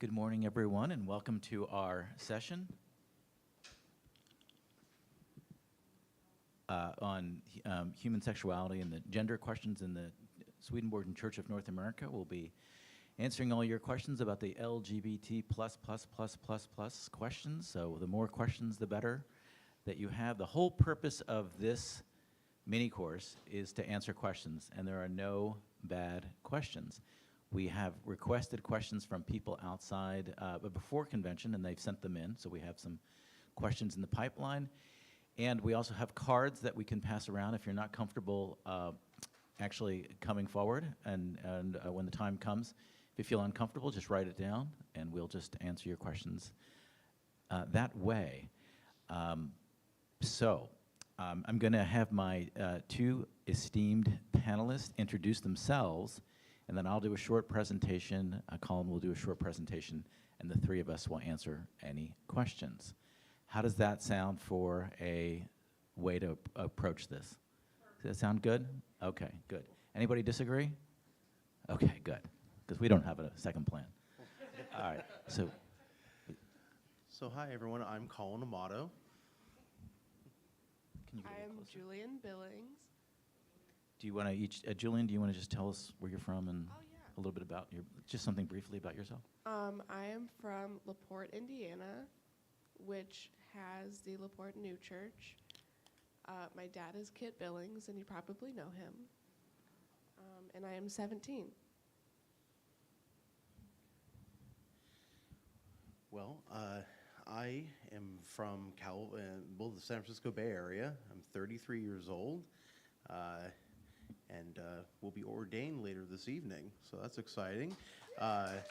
Good morning, everyone, and welcome to our session on human sexuality and the gender questions in the Swedenborgian Church of North America. We'll be answering all your questions about the LGBT plus questions. So the more questions, the better that you have. The whole purpose of this mini course is to answer questions, and there are no bad questions. We have requested questions from people outside before convention, and they've sent them in, so we have some questions in the pipeline. And we also have cards that we can pass around if you're not comfortable actually coming forward, and when the time comes, if you feel uncomfortable, just write it down, and we'll just answer your questions that way. I'm going to have my two esteemed panelists introduce themselves, and then I'll do a short presentation, Colin will do a short presentation, and the three of us will answer any questions. How does that sound for a way to approach this? Does that sound good? Okay, good. Anybody disagree? Okay, good, because we don't have a second plan. All right, So hi everyone, I'm Colin Amato. I'm Julien, Billings. Do you want to Julien, do you want to just tell us where you're from and yeah. a little bit about just something briefly about yourself? I am from LaPorte, Indiana, which has the LaPorte New Church. My dad is Kit Billings, and you probably know him. And I am 17. Well, I am from the San Francisco Bay Area. I'm 33 years old, and will be ordained later this evening, so that's exciting. Thank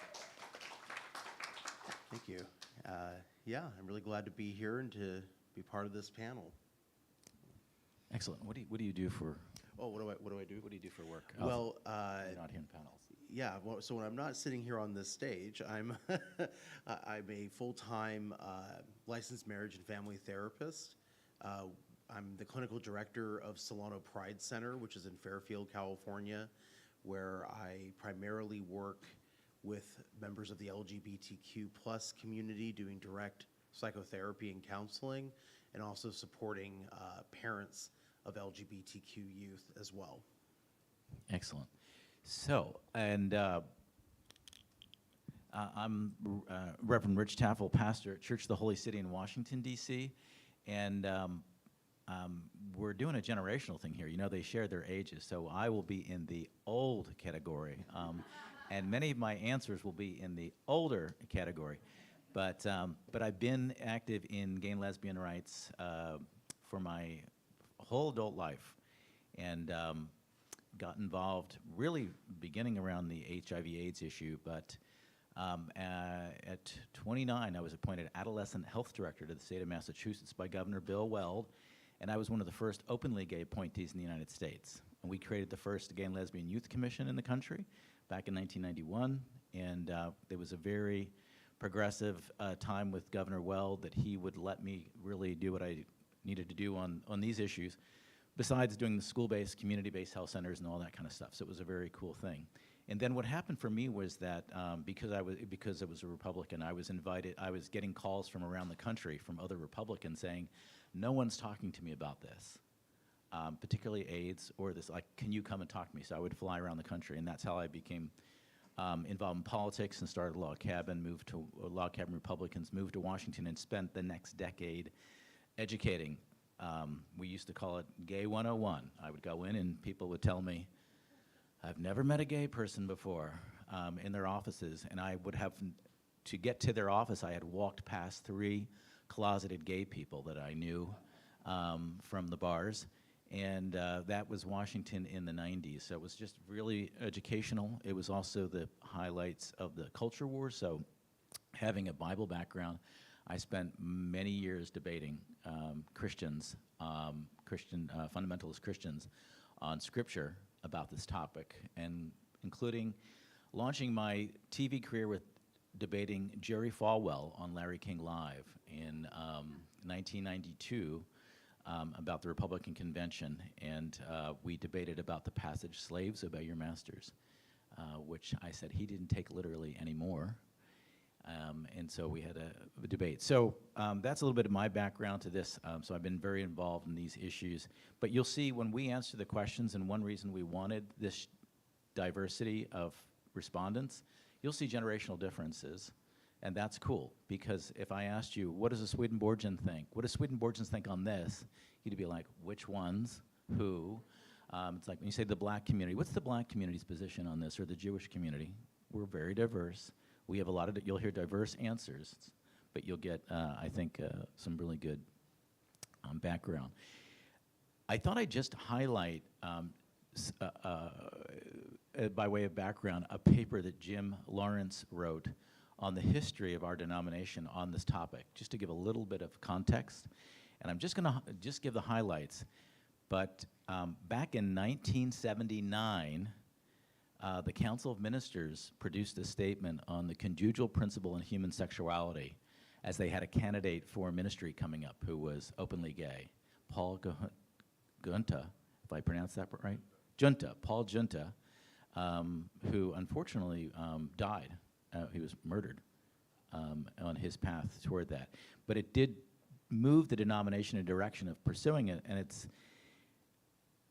you. Yeah, I'm really glad to be here and to be part of this panel. Excellent. What do you do for? Oh, what do I do? What do you do for work? Well, you're not here in panels. Yeah, well, so when I'm not sitting here on this stage, I'm I'm a full-time licensed marriage and family therapist. I'm the clinical director of Solano Pride Center, which is in Fairfield, California, where I primarily work with members of the LGBTQ plus community doing direct psychotherapy and counseling, and also supporting parents of LGBTQ youth as well. Excellent. So, and I'm Reverend Rich Tafel, pastor at Church of the Holy City in Washington, D.C., and we're doing a generational thing here. You know, they share their ages, so I will be in the old category, and many of my answers will be in the older category. But I've been active in gay and lesbian rights for my whole adult life, and got involved really beginning around the HIV/AIDS issue, but at 29, I was appointed adolescent health director to the state of Massachusetts by Governor Bill Weld, and I was one of the first openly gay appointees in the United States. And we created the first Gay and Lesbian Youth Commission in the country back in 1991, and there was a very progressive time with Governor Weld that he would let me really do what I needed to do on these issues, besides doing the school-based, community-based health centers and all that kind of stuff. So it was a very cool thing. And then what happened for me was that because I was a Republican, I was getting calls from around the country from other Republicans saying, no one's talking to me about this, particularly AIDS or this, like, can you come and talk to me? So I would fly around the country, and that's how I became involved in politics and started Log Cabin, moved to Log Cabin Republicans, moved to Washington, and spent the next decade educating. We used to call it Gay 101. I would go in and people would tell me, I've never met a gay person before in their offices, and I would have, to get to their office, I had walked past 3 closeted gay people that I knew from the bars, and that was Washington in the 90s. So it was just really educational. It was also the highlights of the culture war, so having a Bible background, I spent many years debating Christian fundamentalist Christians on scripture about this topic, and including launching my TV career with debating Jerry Falwell on Larry King Live in 1992 about the Republican convention, and we debated about the passage, slaves, obey your masters, which I said he didn't take literally anymore. And so we had a debate. So that's a little bit of my background to this. So I've been very involved in these issues. But you'll see when we answer the questions, and one reason we wanted this diversity of respondents, you'll see generational differences. And that's cool, because if I asked you, what does a Swedenborgian think? What do Swedenborgians think on this? You'd be like, which ones? Who? It's like when you say the black community, what's the black community's position on this, or the Jewish community? We're very diverse. We have a lot of, you'll hear diverse answers, but you'll get, I think, some really good background. I thought I'd just highlight, by way of background, a paper that Jim Lawrence wrote on the history of our denomination on this topic, just to give a little bit of context. And I'm just gonna just give the highlights. But back in 1979, the Council of Ministers produced a statement on the conjugal principle in human sexuality, as they had a candidate for ministry coming up who was openly gay, Paul Junta, if I pronounced that right? Paul Junta, who unfortunately died. He was murdered on his path toward that. But it did move the denomination in a direction of pursuing it, and it's,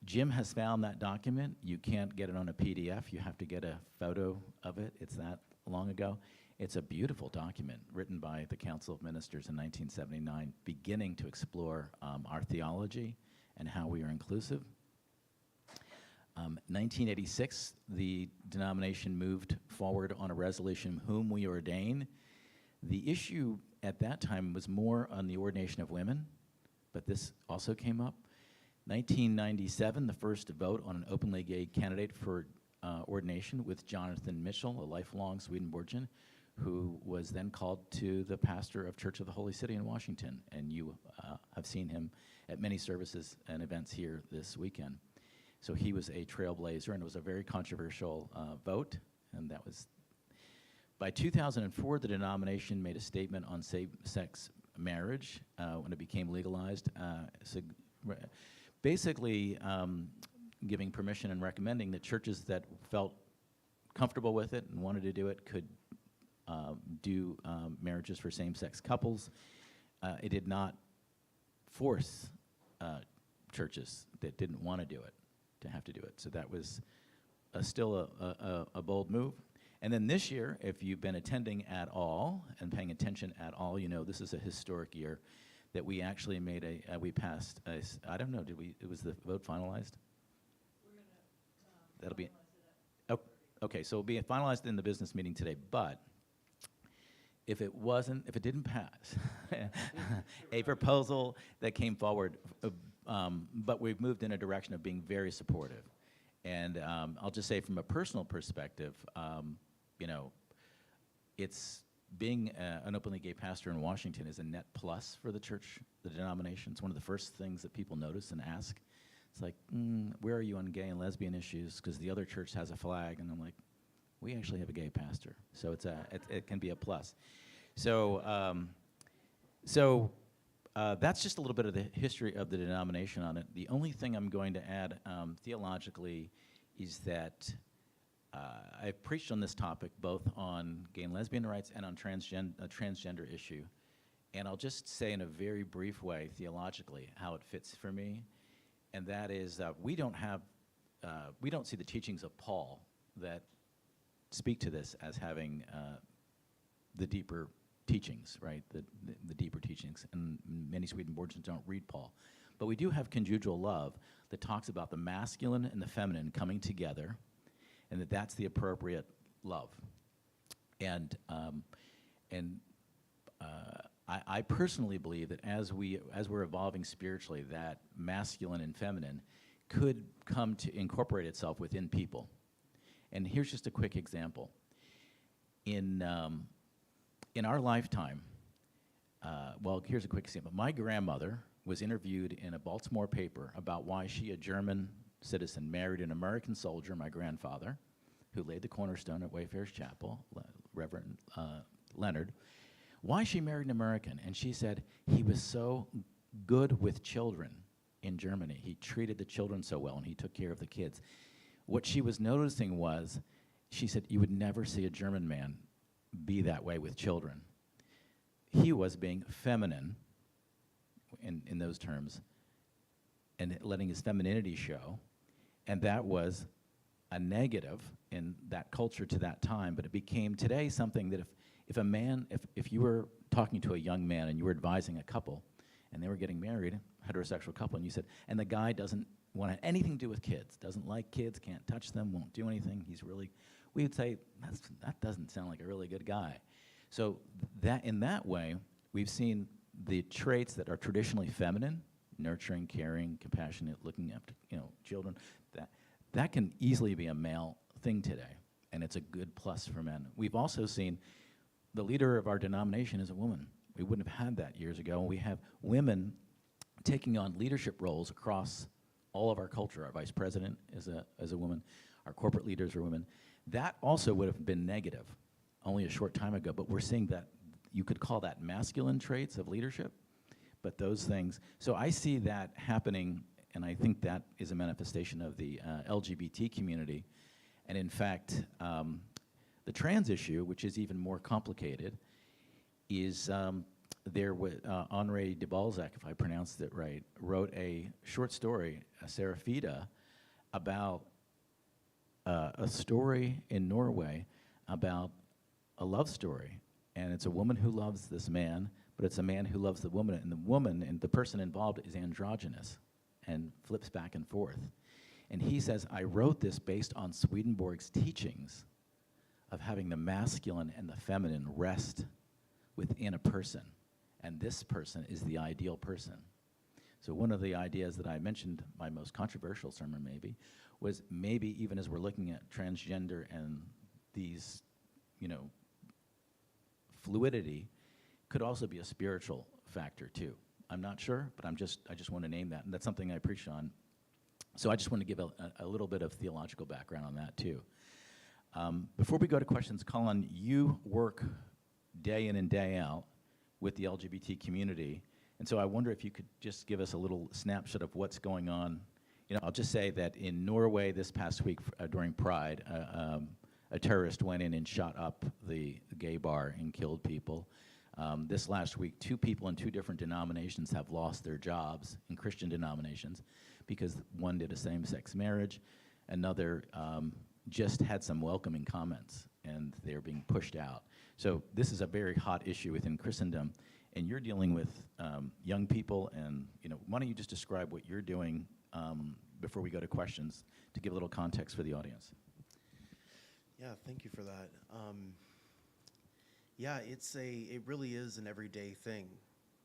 Jim has found that document. You can't get it on a PDF. You have to get a photo of it. It's that long ago. It's a beautiful document written by the Council of Ministers in 1979, beginning to explore our theology and how we are inclusive. 1986, the denomination moved forward on a resolution, whom we ordain. The issue at that time was more on the ordination of women, but this also came up. 1997, the first vote on an openly gay candidate for ordination with Jonathan Mitchell, a lifelong Swedenborgian, who was then called to the pastor of Church of the Holy City in Washington, and you have seen him at many services and events here this weekend. So he was a trailblazer, and it was a very controversial vote, and that was, by 2004, the denomination made a statement on same-sex marriage when it became legalized, basically giving permission and recommending that churches that felt comfortable with it and wanted to do it could do marriages for same-sex couples. It did not force churches that didn't want to do it to have to do it. So that was still a bold move. And then this year, if you've been attending at all and paying attention at all, you know this is a historic year that we actually made we passed, I don't know, was the vote finalized? We're going to that'll be, okay, so it'll be finalized in the business meeting today, but if it didn't pass, a proposal that came forward, but we've moved in a direction of being very supportive. And I'll just say from a personal perspective, you know, it's being an openly gay pastor in Washington is a net plus for the church, the denomination. It's one of the first things that people notice and ask. It's like, where are you on gay and lesbian issues? Because the other church has a flag, and I'm like, we actually have a gay pastor. So it can be a plus. So, that's just a little bit of the history of the denomination on it. The only thing I'm going to add theologically is that I've preached on this topic both on gay and lesbian rights and on transgender issue. And I'll just say in a very brief way, theologically, how it fits for me. And that is we don't see the teachings of Paul that speak to this as having the deeper teachings, right? The deeper teachings. And many Swedenborgians don't read Paul. But we do have conjugal love that talks about the masculine and the feminine coming together, and that's the appropriate love. And I personally believe that as we're evolving spiritually, that masculine and feminine could come to incorporate itself within people. And here's just a quick example. In our lifetime, well, here's a quick example. My grandmother was interviewed in a Baltimore paper about why she, a German citizen, married an American soldier, my grandfather, who laid the cornerstone at Wayfarers Chapel, Reverend Leonard, why she married an American. And she said, he was so good with children in Germany. He treated the children so well, and he took care of the kids. What she was noticing was, she said, you would never see a German man be that way with children. He was being feminine in those terms and letting his femininity show, and that was a negative in that culture to that time, but it became today something that if you were talking to a young man and you were advising a couple and they were getting married, heterosexual couple, and you said, and the guy doesn't want anything to do with kids, doesn't like kids, can't touch them, won't do anything, we would say, that doesn't sound like a really good guy. So that in that way, we've seen the traits that are traditionally feminine, nurturing, caring, compassionate, looking after children, that can easily be a male thing today, and it's a good plus for men. We've also seen the leader of our denomination is a woman. We wouldn't have had that years ago, and we have women taking on leadership roles across all of our culture. Our vice president is a woman. Our corporate leaders are women. That also would have been negative only a short time ago, but we're seeing that you could call that masculine traits of leadership, but those things. So I see that happening, and I think that is a manifestation of the LGBT community. And in fact, the trans issue, which is even more complicated, is Henri de Balzac, if I pronounced it right, wrote a short story, Serafita, about a story in Norway about a love story. And it's a woman who loves this man, but it's a man who loves the woman, and the person involved is androgynous and flips back and forth. And he says, I wrote this based on Swedenborg's teachings of having the masculine and the feminine rest within a person. And this person is the ideal person. So one of the ideas that I mentioned, my most controversial sermon maybe, was maybe even as we're looking at transgender and these, fluidity, could also be a spiritual factor too. I'm not sure, but I just want to name that, and that's something I preach on. So I just want to give a little bit of theological background on that too. Before we go to questions, Colin, you work day in and day out with the LGBT community, and so I wonder if you could just give us a little snapshot of what's going on. I'll just say that in Norway this past week during Pride, a terrorist went in and shot up the gay bar and killed people. This last week, 2 people in 2 different denominations have lost their jobs in Christian denominations because one did a same-sex marriage, another just had some welcoming comments, and they're being pushed out. So this is a very hot issue within Christendom, and you're dealing with young people, and why don't you just describe what you're doing before we go to questions to give a little context for the audience. Yeah, thank you for that. Yeah, it really is an everyday thing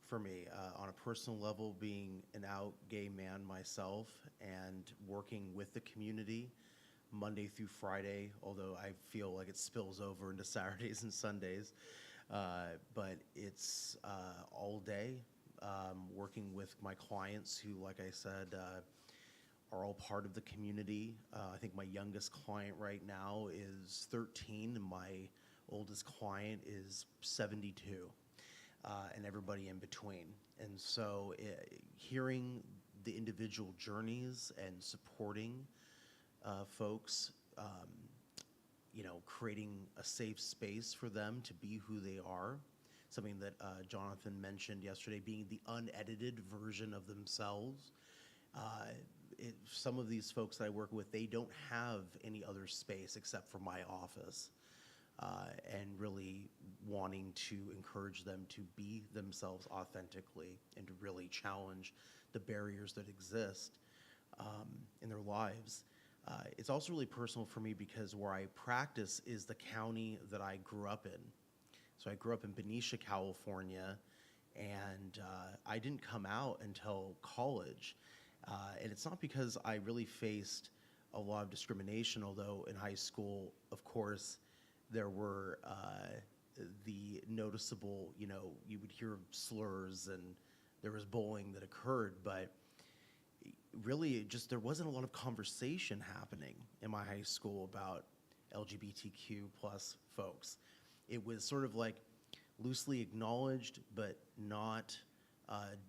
for me. On a personal level, being an out gay man myself and working with the community Monday through Friday, although I feel like it spills over into Saturdays and Sundays. But it's all day, working with my clients who, like I said, are all part of the community. I think my youngest client right now is 13, and my oldest client is 72, and everybody in between. And so hearing the individual journeys and supporting folks, creating a safe space for them to be who they are, something that Jonathan mentioned yesterday, being the unedited version of themselves. Some of these folks that I work with, they don't have any other space except for my office, and really wanting to encourage them to be themselves authentically and to really challenge the barriers that exist in their lives. It's also really personal for me because where I practice is the county that I grew up in. So I grew up in Benicia, California, and I didn't come out until college. And it's not because I really faced a lot of discrimination, although in high school, of course, there were the noticeable, you would hear slurs and there was bullying that occurred, but really there wasn't a lot of conversation happening in my high school about LGBTQ plus folks. It was sort of like loosely acknowledged, but not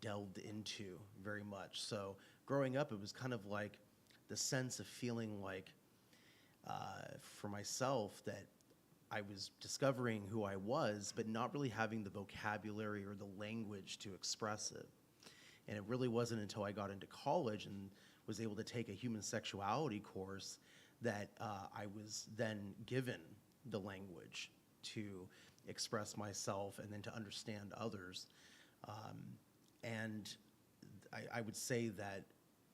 delved into very much. So growing up, it was kind of like the sense of feeling like, for myself, that I was discovering who I was, but not really having the vocabulary or the language to express it. And it really wasn't until I got into college and was able to take a human sexuality course that I was then given the language to express myself and then to understand others. And I would say that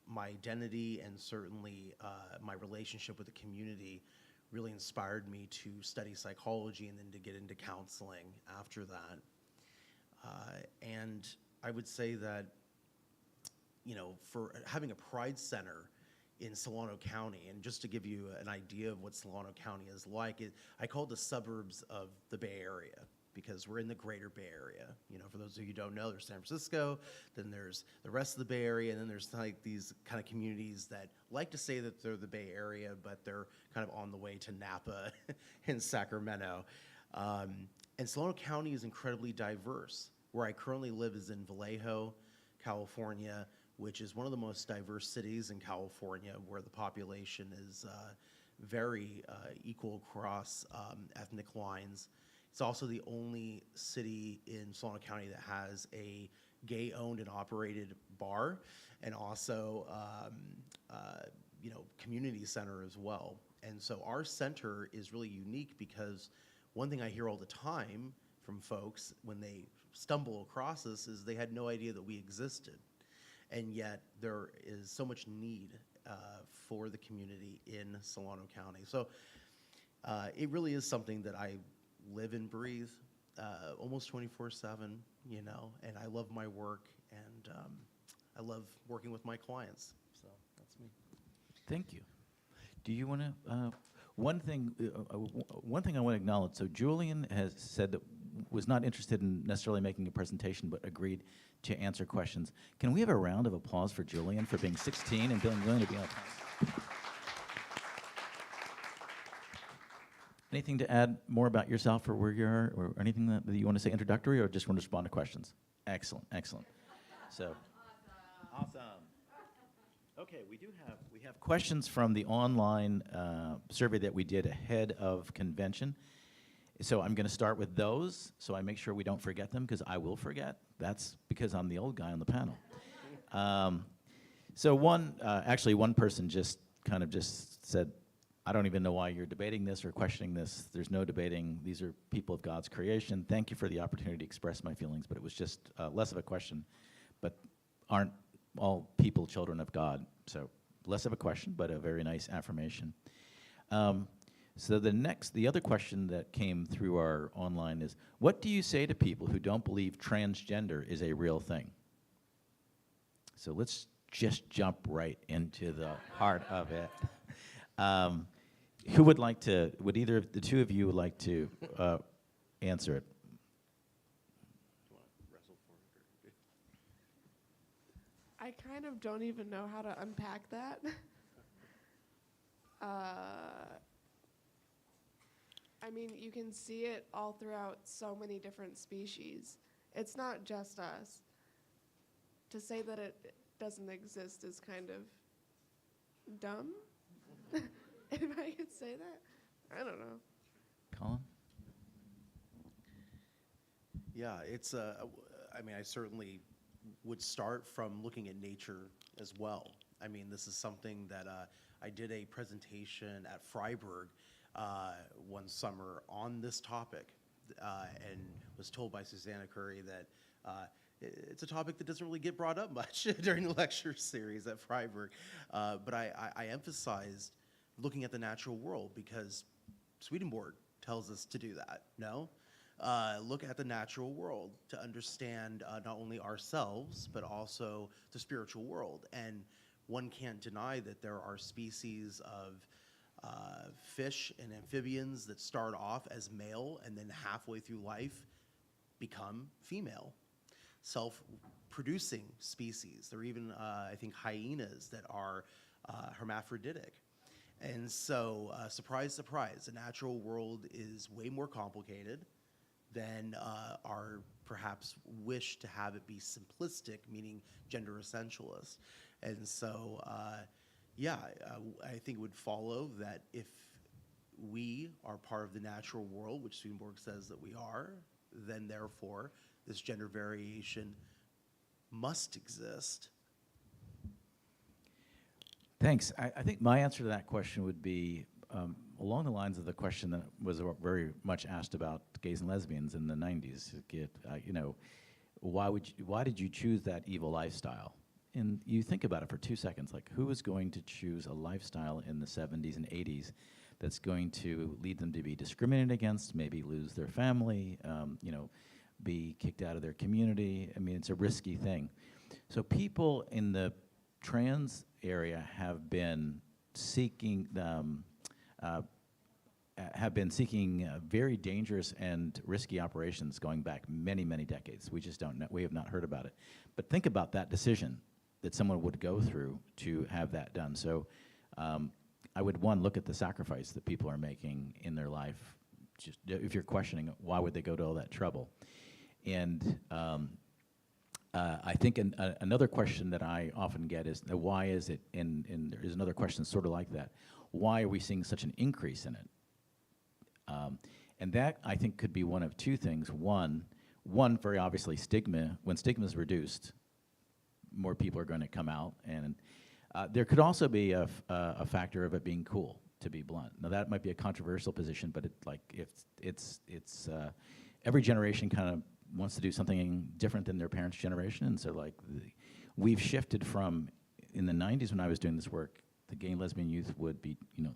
my identity and certainly my relationship with the community really inspired me to study psychology and then to get into counseling after that. And I would say that, you know, for having a Pride Center in Solano County, and just to give you an idea of what Solano County is like, I call it the suburbs of the Bay Area, because we're in the greater Bay Area. You know, for those of you who don't know, there's San Francisco, then there's the rest of the Bay Area, and then there's like these kind of communities that like to say that they're the Bay Area, but they're kind of on the way to Napa and Sacramento. And Solano County is incredibly diverse. Where I currently live is in Vallejo, California, which is one of the most diverse cities in California, where the population is very equal across ethnic lines. It's also the only city in Solano County that has a gay-owned and operated bar, and also, you know, community center as well. And so our center is really unique because one thing I hear all the time from folks when they stumble across us is they had no idea that we existed. And yet there is so much need for the community in Solano County. So it really is something that I live and breathe almost 24/7, you know, and I love my work, and I love working with my clients. So that's me. Thank you. Do you want to, one thing I want to acknowledge, so Julien has said that was not interested in necessarily making a presentation, but agreed to answer questions. Can we have a round of applause for Julien for being 16 and being willing to be on time? Anything to add more about yourself or where you are, or anything that you want to say introductory, or just want to respond to questions? Excellent, excellent. So, awesome. Okay, we have questions from the online survey that we did ahead of convention. So I'm going to start with those, so I make sure we don't forget them, because I will forget. That's because I'm the old guy on the panel. So actually one person just kind of just said, I don't even know why you're debating this or questioning this. There's no debating. These are people of God's creation. Thank you for the opportunity to express my feelings, but it was just less of a question. But aren't all people children of God? So less of a question, but a very nice affirmation. So the other question that came through our online is, what do you say to people who don't believe transgender is a real thing? So let's just jump right into the heart of it. Who would like to, would either of the two of you like to answer it? Do you want to wrestle for it? I kind of don't even know how to unpack that. I mean, you can see it all throughout so many different species. It's not just us. To say that it doesn't exist is kind of dumb, if I could say that. I don't know. Colin? Yeah, it's I mean, I certainly would start from looking at nature as well. I mean, this is something that I did a presentation at Freiburg one summer on this topic, and was told by Susanna Curry that it's a topic that doesn't really get brought up much during the lecture series at Freiburg. But I emphasized looking at the natural world, because Swedenborg tells us to do that, no? Look at the natural world to understand not only ourselves, but also the spiritual world. And one can't deny that there are species of fish and amphibians that start off as male and then halfway through life become female, self-producing species. There are even, I think, hyenas that are hermaphroditic. And so, surprise, surprise, the natural world is way more complicated than our perhaps wish to have it be simplistic, meaning gender essentialist. And so, yeah, I think it would follow that if we are part of the natural world, which Swedenborg says that we are, then therefore this gender variation must exist. Thanks. I think my answer to that question would be along the lines of the question that was very much asked about gays and lesbians in the 90s. You know, why did you choose that evil lifestyle? And you think about it for 2 seconds, like who is going to choose a lifestyle in the 70s and 80s that's going to lead them to be discriminated against, maybe lose their family, you know, be kicked out of their community? I mean, it's a risky thing. So people in the trans area have been seeking very dangerous and risky operations going back many, many decades. We just don't know. We have not heard about it. But think about that decision that someone would go through to have that done. So I would, one, look at the sacrifice that people are making in their life. Just if you're questioning why would they go to all that trouble. And I think another question that I often get is, why is it, and there is another question sort of like that, why are we seeing such an increase in it? And that, I think, could be one of two things. One, very obviously, stigma. When stigma is reduced, more people are going to come out. And there could also be a factor of it being cool, to be blunt. Now, that might be a controversial position, but every generation kind of wants to do something different than their parents' generation. And so, like, we've shifted from, in the 90s when I was doing this work, the gay and lesbian youth would be, you know,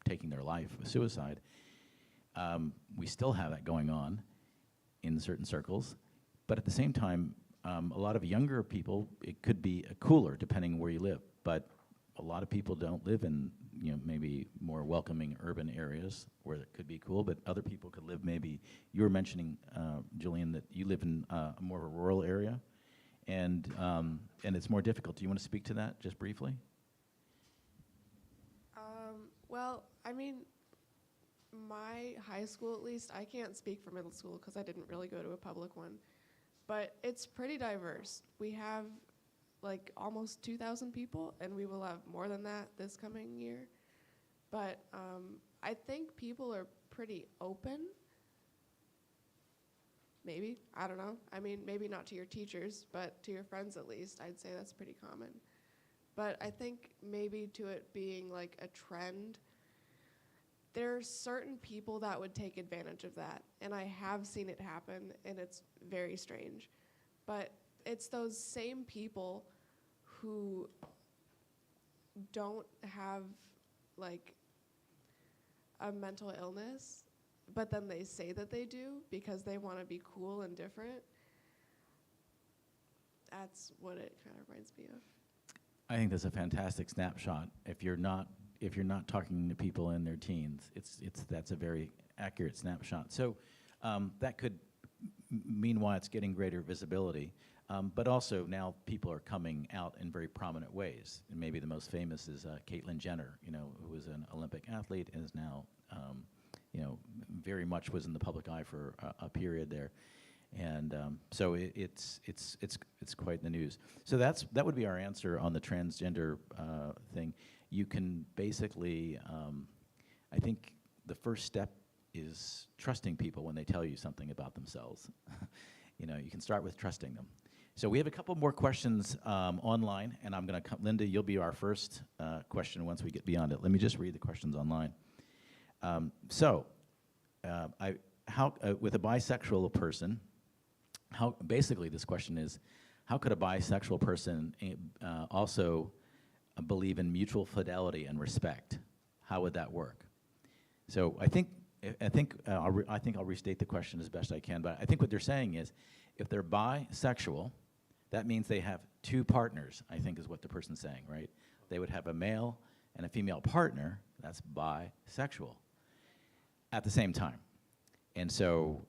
taking their life with suicide. We still have that going on in certain circles, but at the same time, a lot of younger people, it could be cooler depending where you live, but a lot of people don't live in, you know, maybe more welcoming urban areas where it could be cool, but other people could live, maybe, you were mentioning, Julien, that you live in more of a rural area, and it's more difficult. Do you want to speak to that just briefly? Well, I mean, my high school, at least, I can't speak for middle school because I didn't really go to a public one, but it's pretty diverse. We have like almost 2,000 people, and we will have more than that this coming year. But I think people are pretty open. Maybe, I don't know. I mean, maybe not to your teachers, but to your friends at least, I'd say that's pretty common. But I think maybe to it being like a trend, there are certain people that would take advantage of that. And I have seen it happen, and it's very strange. But it's those same people who don't have like a mental illness, but then they say that they do because they want to be cool and different. That's what it kind of reminds me of. I think that's a fantastic snapshot. If you're not talking to people in their teens, that's a very accurate snapshot. So that could mean why it's getting greater visibility, but also now people are coming out in very prominent ways. And maybe the most famous is Caitlyn Jenner, you know, who was an Olympic athlete and is now, you know, very much was in the public eye for a period there. And so it's quite the news. So that would be our answer on the transgender thing. You can basically, I think the first step is trusting people when they tell you something about themselves. You know, you can start with trusting them. So we have a couple more questions online, and I'm going to Linda, you'll be our first question once we get beyond it. Let me just read the questions online. With a bisexual person, basically this question is, how could a bisexual person also believe in mutual fidelity and respect? How would that work? So I think I'll restate the question as best I can, but I think what they're saying is, if they're bisexual, that means they have two partners, I think is what the person's saying, right? They would have a male and a female partner, that's bisexual, at the same time. And so,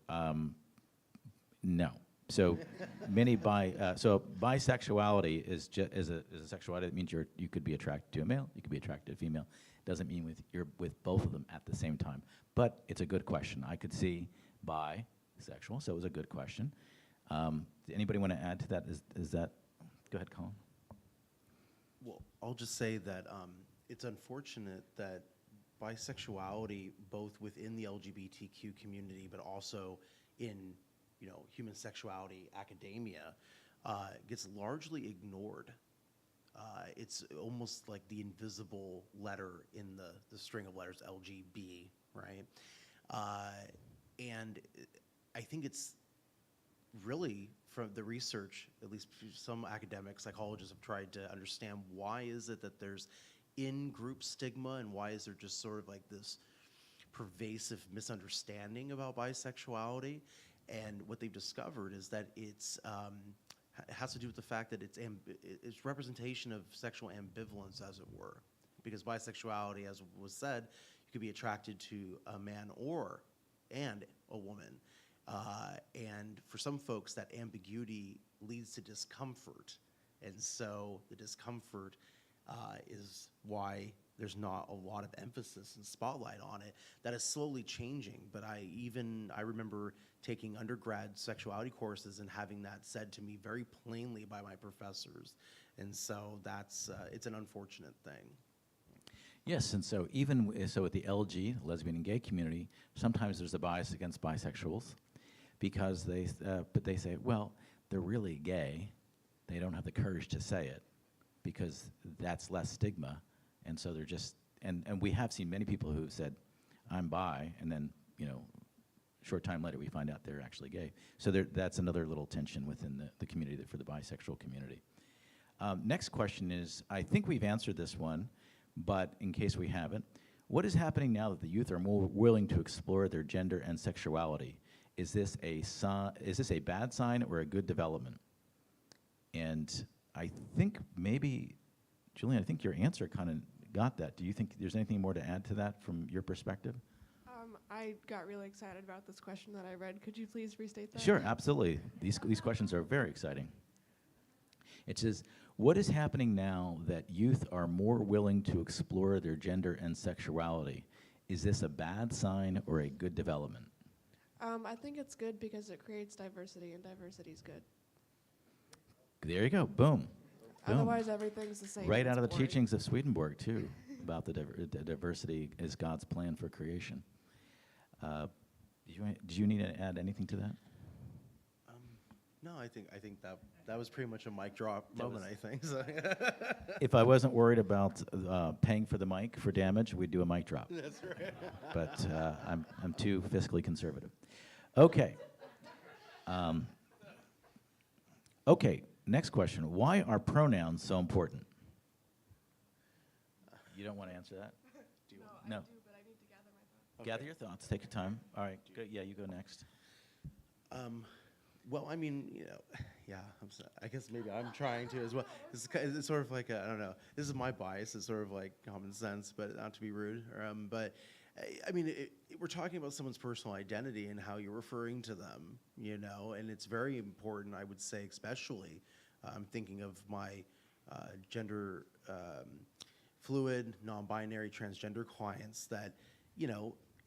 no. So so bisexuality is a sexuality that means you could be attracted to a male, you could be attracted to a female. Doesn't mean you're with both of them at the same time. But it's a good question. I could see bisexual, so it was a good question. Anybody want to add to that? Is that? Go ahead, Colin. Well, I'll just say that it's unfortunate that bisexuality, both within the LGBTQ community, but also in, human sexuality academia, gets largely ignored. It's almost like the invisible letter in the string of letters LGB, right? And I think it's really, from the research, at least some academic psychologists have tried to understand why is it that there's in-group stigma, and why is there just sort of like this pervasive misunderstanding about bisexuality. And what they've discovered is that it has to do with the fact that it's representation of sexual ambivalence, as it were. Because bisexuality, as was said, you could be attracted to a man and a woman. And for some folks, that ambiguity leads to discomfort. And so the discomfort is why there's not a lot of emphasis and spotlight on it. That is slowly changing, but I remember taking undergrad sexuality courses and having that said to me very plainly by my professors. And so it's an unfortunate thing. Yes, and so even so with the LG, lesbian and gay community, sometimes there's a bias against bisexuals because but they say, well, they're really gay. They don't have the courage to say it because that's less stigma. And so they're just, and we have seen many people who've said, I'm bi, and then, short time later we find out they're actually gay. So that's another little tension within the community for the bisexual community. Next question is, I think we've answered this one, but in case we haven't, what is happening now that the youth are more willing to explore their gender and sexuality? Is this a bad sign or a good development? And I think maybe, Julien, I think your answer kind of got that. Do you think there's anything more to add to that from your perspective? I got really excited about this question that I read. Could you please restate that? Sure, absolutely. These questions are very exciting. It says, what is happening now that youth are more willing to explore their gender and sexuality? Is this a bad sign or a good development? I think it's good because it creates diversity, and diversity is good. There you go, boom. Boom. Otherwise, everything's the same. Right out of the boring. teachings of Swedenborg, too, about the diversity is God's plan for creation. Did you need to add anything to that? No, I think that was pretty much a mic drop moment, I think. So. If I wasn't worried about paying for the mic for damage, we'd do a mic drop. That's right. But I'm too fiscally conservative. Okay. Okay, next question. Why are pronouns so important? You don't want to answer that? No. I do, but I need to gather my thoughts. Gather your thoughts. Take your time. All right. Good. Yeah, you go next. Well, I mean, yeah, I guess maybe I'm trying to as well. It's sort of like, I don't know, this is my bias. It's sort of like common sense, but not to be rude. But, I mean, we're talking about someone's personal identity and how you're referring to them, and it's very important, I would say, especially, I'm thinking of my gender fluid, non-binary, transgender clients that,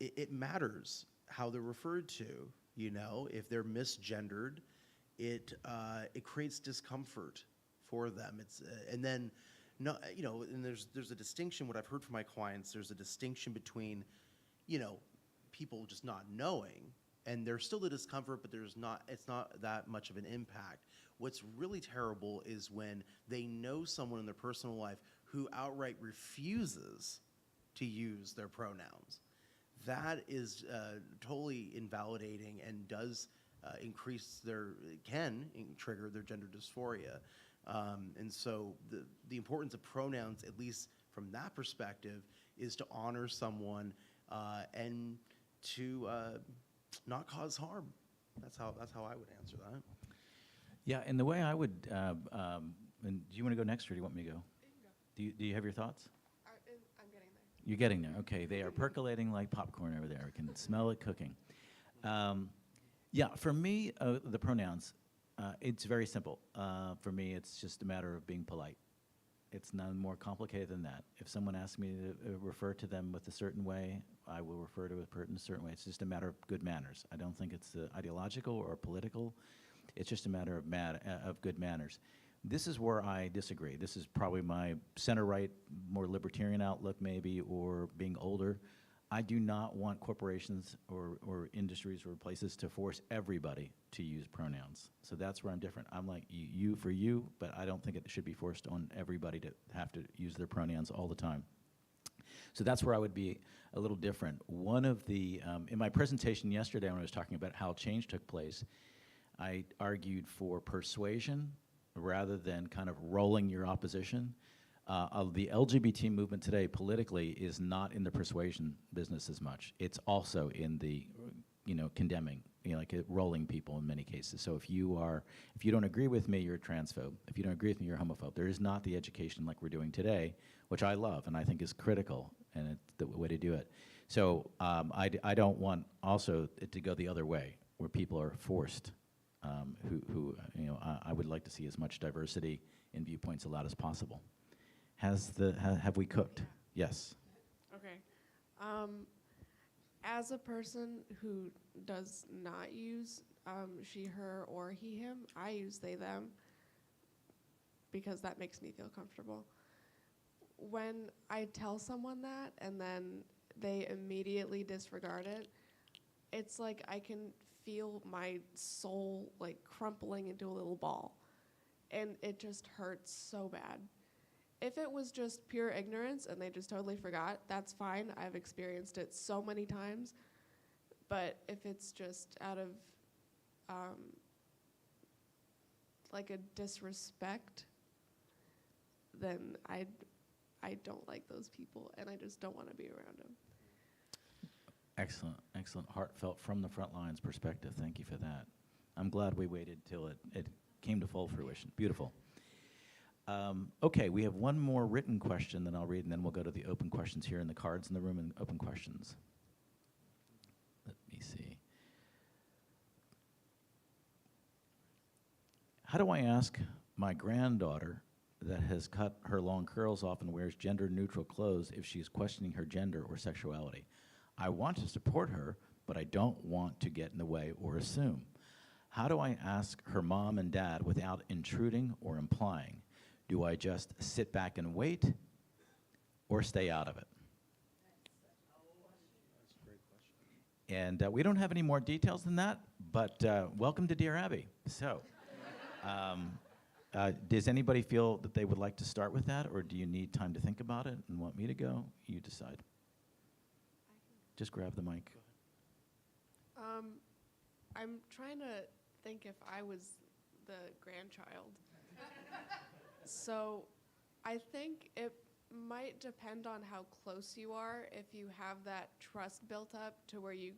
it matters how they're referred to. If they're misgendered, it creates discomfort for them. And then, and there's a distinction. What I've heard from my clients, there's a distinction between, people just not knowing, and there's still the discomfort, but it's not that much of an impact. What's really terrible is when they know someone in their personal life who outright refuses to use their pronouns. That is totally invalidating and does can trigger their gender dysphoria. And so the importance of pronouns, at least from that perspective, is to honor someone and to not cause harm. That's how I would answer that. Yeah, and the way I would, and do you want to go next, or do you want me to go? You can go. Do you have your thoughts? I'm getting there. You're getting there. Okay, they are percolating like popcorn over there. I can smell it cooking. Yeah, for me, the pronouns, it's very simple. For me, it's just a matter of being polite. It's none more complicated than that. If someone asks me to refer to them with a certain way, I will refer to a person a certain way. It's just a matter of good manners. I don't think it's ideological or political. It's just a matter of good manners. This is where I disagree. This is probably my center-right, more libertarian outlook maybe, or being older. I do not want corporations or industries or places to force everybody to use pronouns. So that's where I'm different. I'm like you for you, but I don't think it should be forced on everybody to have to use their pronouns all the time. So that's where I would be a little different. One of the, in my presentation yesterday when I was talking about how change took place, I argued for persuasion rather than kind of rolling your opposition. The LGBT movement today politically is not in the persuasion business as much. It's also in the, condemning, like rolling people in many cases. So if you don't agree with me, you're a transphobe. If you don't agree with me, you're a homophobe. There is not the education like we're doing today, which I love and I think is critical, and it's the way to do it. So I don't want also it to go the other way, where people are forced, I would like to see as much diversity in viewpoints allowed as possible. Have we cooked? Yes. Okay. As a person who does not use she, her, or he, him, I use they, them because that makes me feel comfortable. When I tell someone that and then they immediately disregard it, it's like I can feel my soul like crumpling into a little ball, and it just hurts so bad. If it was just pure ignorance and they just totally forgot, that's fine. I've experienced it so many times. But if it's just out of like a disrespect, then I don't like those people, and I just don't want to be around them. Excellent, excellent, heartfelt, from the front lines perspective. Thank you for that. I'm glad we waited till it came to full fruition. Beautiful. Okay, we have one more written question that I'll read, and then we'll go to the open questions here in the cards in the room and open questions. Let me see. How do I ask my granddaughter that has cut her long curls off and wears gender-neutral clothes if she's questioning her gender or sexuality? I want to support her, but I don't want to get in the way or assume. How do I ask her mom and dad without intruding or implying? Do I just sit back and wait or stay out of it? That's a great question. And we don't have any more details than that, but welcome to Dear Abby. So, does anybody feel that they would like to start with that, or do you need time to think about it and want me to go? You decide. Just grab the mic. I'm trying to think if I was the grandchild. So I think it might depend on how close you are. If you have that trust built up to where you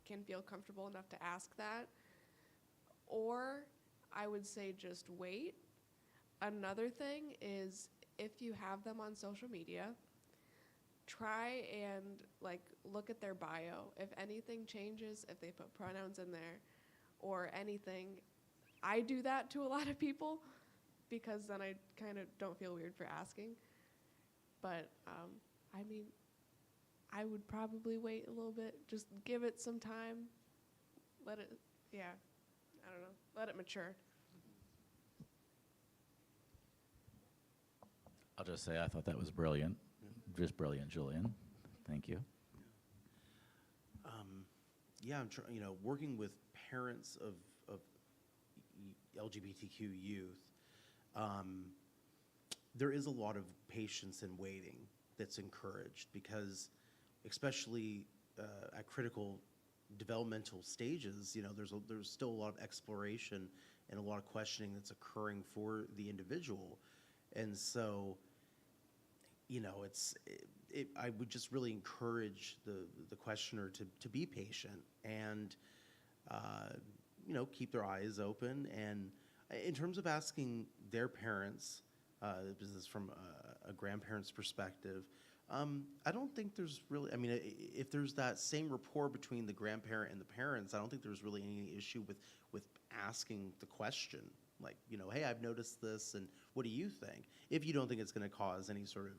can feel comfortable enough to ask that. Or I would say just wait. Another thing is if you have them on social media, try and look at their bio. If anything changes, if they put pronouns in there or anything, I do that to a lot of people because then I kind of don't feel weird for asking. But I would probably wait a little bit. Just give it some time. Let it mature. I'll just say I thought that was brilliant. Just brilliant, Julien. Thank you. Yeah, I'm working with parents of LGBTQ youth. There is a lot of patience and waiting that's encouraged because, especially at critical developmental stages, there's still a lot of exploration and a lot of questioning that's occurring for the individual, and so. I would just really encourage the questioner to be patient and, keep their eyes open. And in terms of asking their parents, this is from a grandparent's perspective, I don't think there's really, if there's that same rapport between the grandparent and the parents, I don't think there's really any issue with asking the question. Like, hey, I've noticed this, and what do you think? If you don't think it's going to cause any sort of,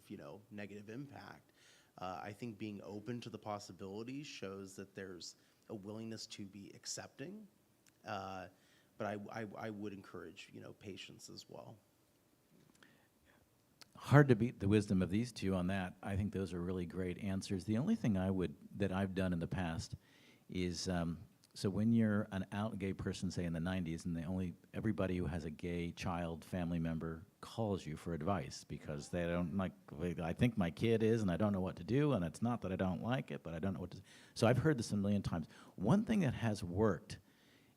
negative impact. I think being open to the possibilities shows that there's a willingness to be accepting. But I would encourage, patience as well. hard to beat the wisdom of these two on that. I think those are really great answers. The only thing that I've done in the past is, so when you're an out gay person, say in the 90s, and everybody who has a gay child, family member calls you for advice because they don't like, I think my kid is, and I don't know what to do, and it's not that I don't like it, but I don't know what to do. So I've heard this a million times. One thing that has worked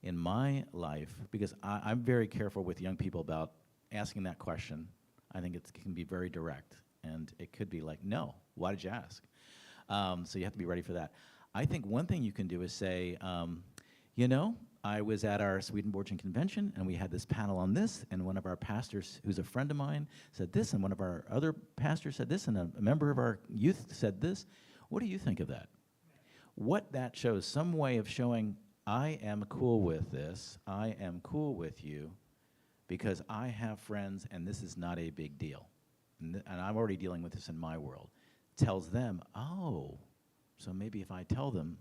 in my life, because I'm very careful with young people about asking that question. I think it can be very direct, and it could be like, no, why did you ask? So you have to be ready for that. I think one thing you can do is say, you know, I was at our Swedenborgian convention, and we had this panel on this, and one of our pastors, who's a friend of mine, said this, and one of our other pastors said this, and a member of our youth said this. What do you think of that? What that shows, some way of showing, I am cool with this, I am cool with you, because I have friends, and this is not a big deal. And I'm already dealing with this in my world. Tells them, oh, so maybe if I tell them,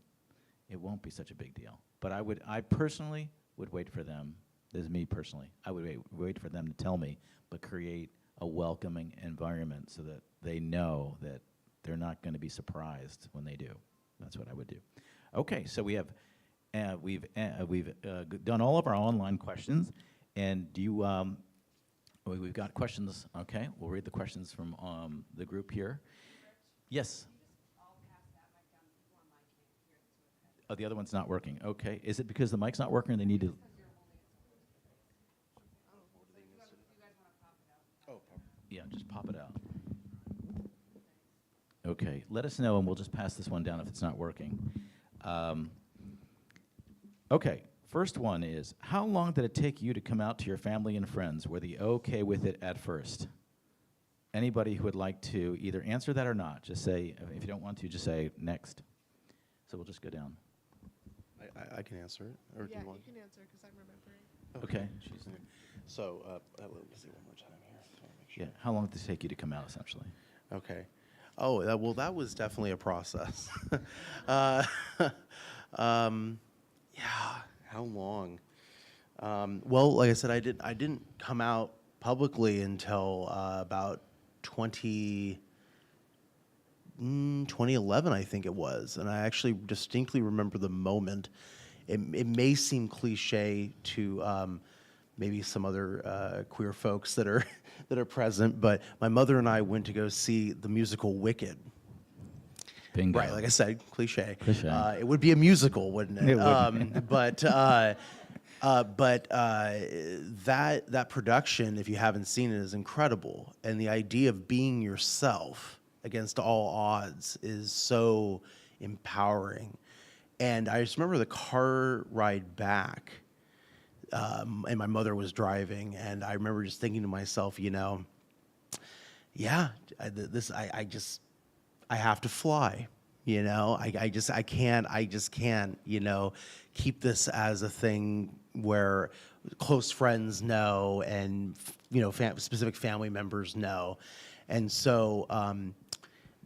it won't be such a big deal. But I personally would wait for them, this is me personally, I would wait for them to tell me, but create a welcoming environment so that they know that they're not going to be surprised when they do. That's what I would do. Okay, so we've done all of our online questions, and do you, we've got questions, okay, we'll read the questions from the group here. Yes? Oh, the other one's not working. Okay. Is it because the mic's not working or they need to? Yeah, just pop it out. Okay. Let us know, and we'll just pass this one down if it's not working. Okay. First one is, how long did it take you to come out to your family and friends? Were they okay with it at first? Anybody who would like to either answer that or not, just say, if you don't want to, just say next. So we'll just go down. I can answer it, or do Yeah, you want? you can answer because I'm remembering. Okay. She's there. So, let me see one more time here. So make sure. Yeah. How long did it take you to come out, essentially? Okay. Oh, well, that was definitely a process. Yeah. How long? Well, like I said, I didn't come out publicly until about 2011, I think it was, and I actually distinctly remember the moment. It may seem cliche to maybe some other queer folks that are that are present, but my mother and I went to go see the musical Wicked. Bingo. Right, like I said, cliche. Cliche. It would be a musical, wouldn't it? It would. But that production, if you haven't seen it, is incredible, and the idea of being yourself against all odds is so empowering. And I just remember the car ride back, and my mother was driving, and I remember just thinking to myself, you know, yeah, I have to fly. You know, I just can't, you know, keep this as a thing where close friends know and, you know, specific family members know. And so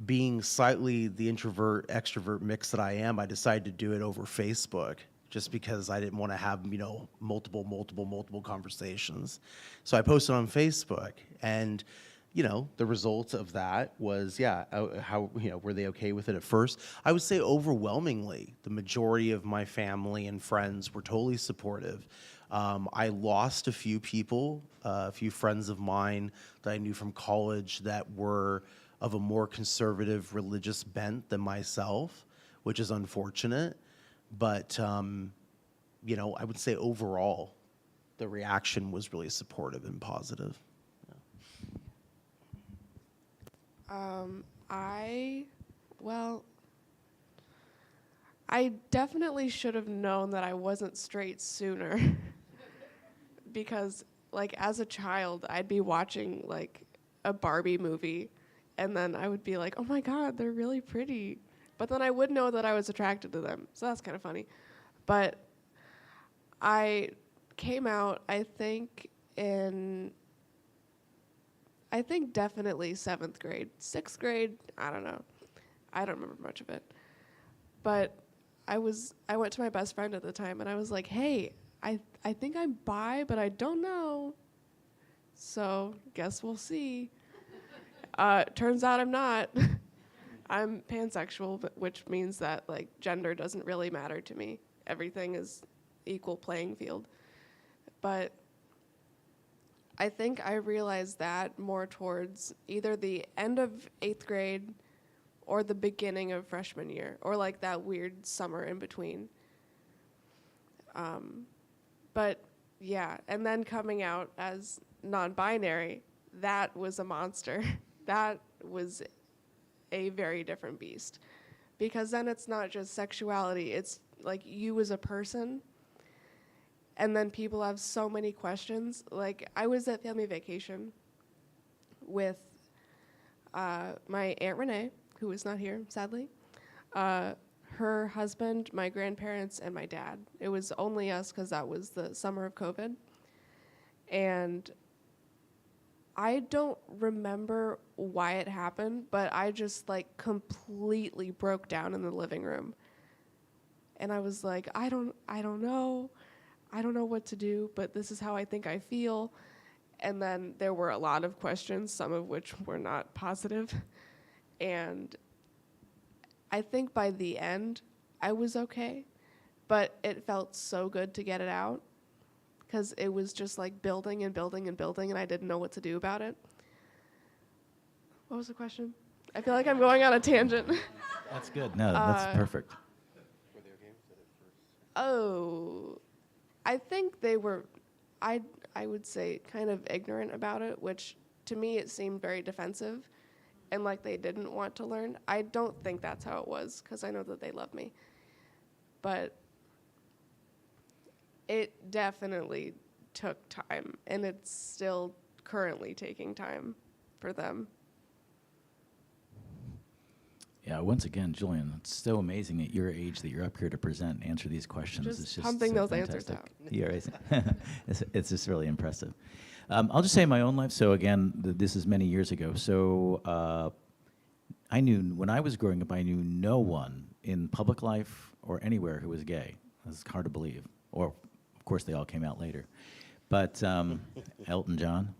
being slightly the introvert extrovert mix that I am, I decided to do it over Facebook just because I didn't want to have, you know, multiple conversations. So I posted on Facebook, and you know, the results of that was, yeah, how, you know, were they okay with it at first? I would say overwhelmingly, the majority of my family and friends were totally supportive. I lost a few people, a few friends of mine that I knew from college that were of a more conservative religious bent than myself, which is unfortunate. But, you know, I would say overall, the reaction was really supportive and positive. I definitely should have known that I wasn't straight sooner. Because, like, as a child, I'd be watching, like, a Barbie movie, and then I would be like, oh my God, they're really pretty. But then I would know that I was attracted to them, so that's kind of funny. But I came out, I think definitely 7th grade. 6th grade, I don't know. I don't remember much of it. But I went to my best friend at the time, and I was like, hey, I think I'm bi, but I don't know. So guess we'll see. Turns out I'm not. I'm pansexual, which means that like gender doesn't really matter to me. Everything is equal playing field. But I think I realized that more towards either the end of 8th grade or the beginning of freshman year, or like that weird summer in between. But yeah, and then coming out as non-binary, that was a monster. That was a very different beast. Because then it's not just sexuality, it's like you as a person. And then people have so many questions. Like, I was at family vacation with my Aunt Renee, who is not here, sadly, her husband, my grandparents, and my dad. It was only us because that was the summer of COVID. And I don't remember why it happened, but I just like completely broke down in the living room. And I was like, I don't know. I don't know what to do, but this is how I think I feel. And then there were a lot of questions, some of which were not positive. And I think by the end, I was okay. But it felt so good to get it out because it was just like building and building and building, and I didn't know what to do about it. What was the question? I feel like I'm going on a tangent. That's good. No, that's perfect. Were they okay with it first? Oh, I think they were, I would say, kind of ignorant about it, which to me it seemed very defensive and like they didn't want to learn. I don't think that's how it was because I know that they love me. But it definitely took time, and it's still currently taking time for them. Yeah, once again, Julien, it's so amazing at your age that you're up here to present and answer these questions. Just It's just pumping so those answers fantastic. out. Yeah, right. It's just really impressive. I'll just say my own life. So again, this is many years ago. So I knew, when I was growing up, I knew no one in public life or anywhere who was gay. It's hard to believe. Or, of course, they all came out later. But Elton John.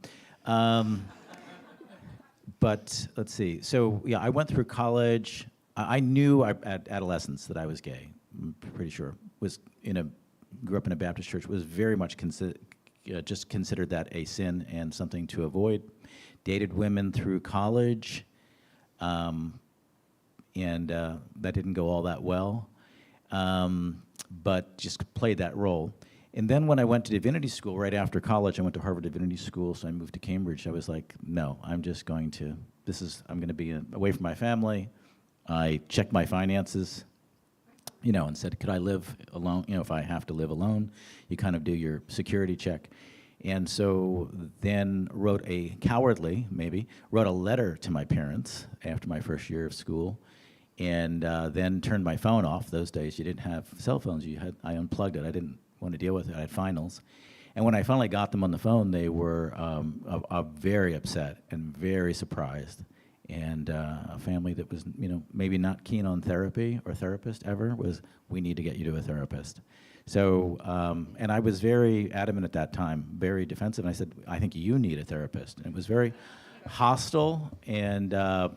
But let's see. So yeah, I went through college. I knew at adolescence that I was gay. I'm pretty sure. Grew up in a Baptist church. Was very much just considered that a sin and something to avoid. Dated women through college, and that didn't go all that well. But just played that role. And then when I went to divinity school right after college, I went to Harvard Divinity School, so I moved to Cambridge. I was like, no, I'm going to be away from my family. I checked my finances, and said, could I live alone? If I have to live alone, you kind of do your security check. And so then wrote a letter to my parents after my first year of school, and then turned my phone off. Those days you didn't have cell phones. I unplugged it. I didn't want to deal with it. I had finals. And when I finally got them on the phone, they were very upset and very surprised. And a family that was, maybe not keen on therapy or therapist ever was, we need to get you to a therapist. So, and I was very adamant at that time, very defensive. And I said, I think you need a therapist. And it was very hostile. And so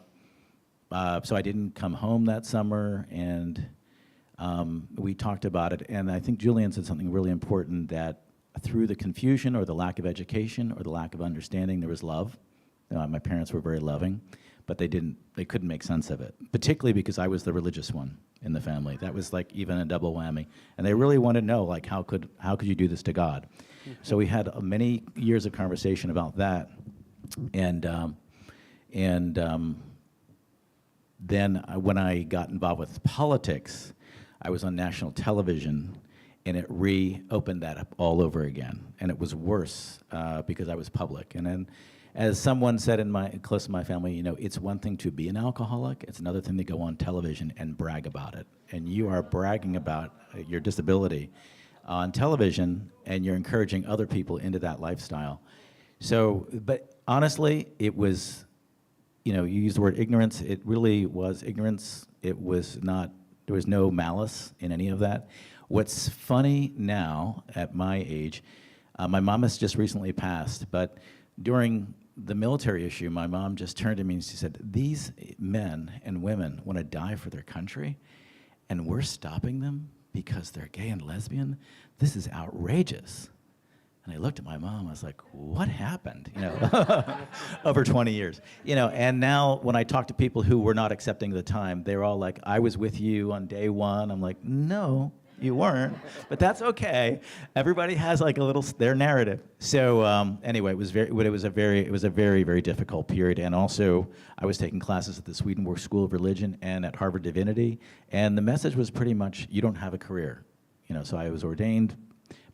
I didn't come home that summer. And we talked about it, and I think Julien said something really important, that through the confusion or the lack of education or the lack of understanding, there was love. My parents were very loving, but they couldn't make sense of it, particularly because I was the religious one in the family. That was like even a double whammy. And they really wanted to know, like, how could you do this to God? So we had many years of conversation about that. And then when I got involved with politics, I was on national television, and it reopened that up all over again. And it was worse because I was public. And then, as someone said close to my family, it's one thing to be an alcoholic, it's another thing to go on television and brag about it. And you are bragging about your disability on television, and you're encouraging other people into that lifestyle. So, but honestly, it was, you used the word ignorance. It really was ignorance. It was not. There was no malice in any of that. What's funny now, at my age, my mom has just recently passed, but during the military issue, my mom just turned to me and she said, these men and women want to die for their country, and we're stopping them because they're gay and lesbian? This is outrageous. And I looked at my mom, I was like, what happened? You know, over 20 years. You know, and now when I talk to people who were not accepting at the time, they're all like, I was with you on day one. I'm like, no, you weren't, but that's okay. Everybody has like a little, their narrative. So anyway, it was a very, very difficult period. And also, I was taking classes at the Swedenborg School of Religion and at Harvard Divinity. And the message was pretty much, you don't have a career. You know, so I was ordained,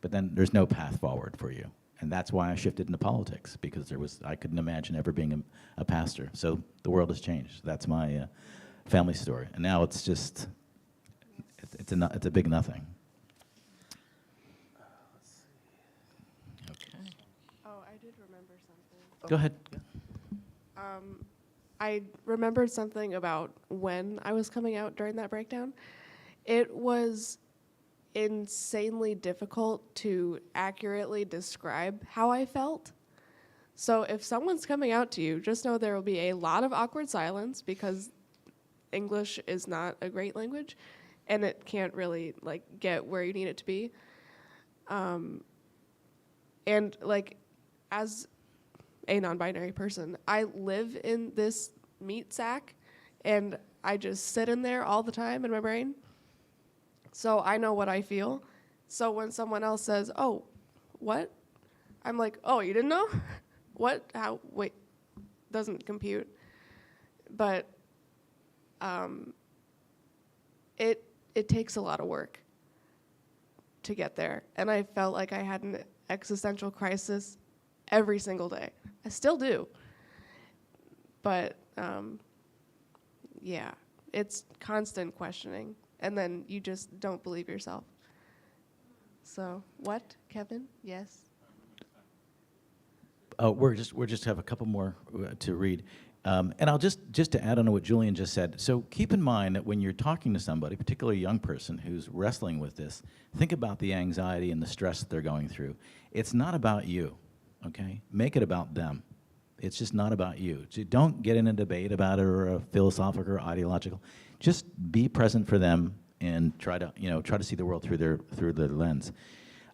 but then there's no path forward for you. And that's why I shifted into politics, because I couldn't imagine ever being a pastor. So the world has changed. That's my family story. And now it's just, it's a big nothing. Okay. Oh, I did remember something. Go ahead. I remembered something about when I was coming out during that breakdown. It was insanely difficult to accurately describe how I felt. So if someone's coming out to you, just know there will be a lot of awkward silence, because English is not a great language and it can't really like get where you need it to be. And like, as a non-binary person, I live in this meat sack and I just sit in there all the time in my brain. So I know what I feel. So when someone else says, oh, what? I'm like, oh, you didn't know? What? How? Wait, doesn't compute. But it takes a lot of work to get there. And I felt like I had an existential crisis every single day. I still do. But yeah, it's constant questioning. And then you just don't believe yourself. So, what, Kevin? Yes? Oh, we're just have a couple more to read. And I'll just to add on to what Julien just said. So keep in mind that when you're talking to somebody, particularly a young person who's wrestling with this, think about the anxiety and the stress that they're going through. It's not about you, okay? Make it about them. It's just not about you. So don't get in a debate about it, or a philosophical or ideological. Just be present for them and try to see the world through their lens.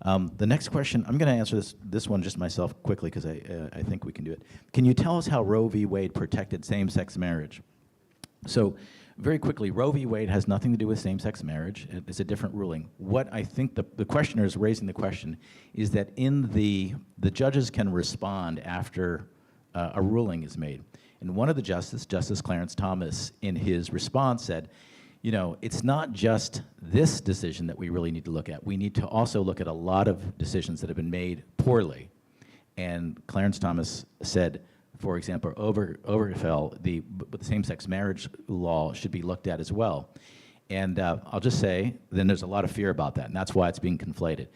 The next question, I'm going to answer this one just myself quickly, because I think we can do it. Can you tell us how Roe v. Wade protected same-sex marriage? So very quickly, Roe v. Wade has nothing to do with same-sex marriage. It's a different ruling. What I think the questioner is raising the question is that in the judges can respond after a ruling is made. And one of the Justice Clarence Thomas, in his response said, you know, it's not just this decision that we really need to look at. We need to also look at a lot of decisions that have been made poorly. And Clarence Thomas said, for example, Obergefell, the same-sex marriage law should be looked at as well. And I'll just say, then there's a lot of fear about that, and that's why it's being conflated.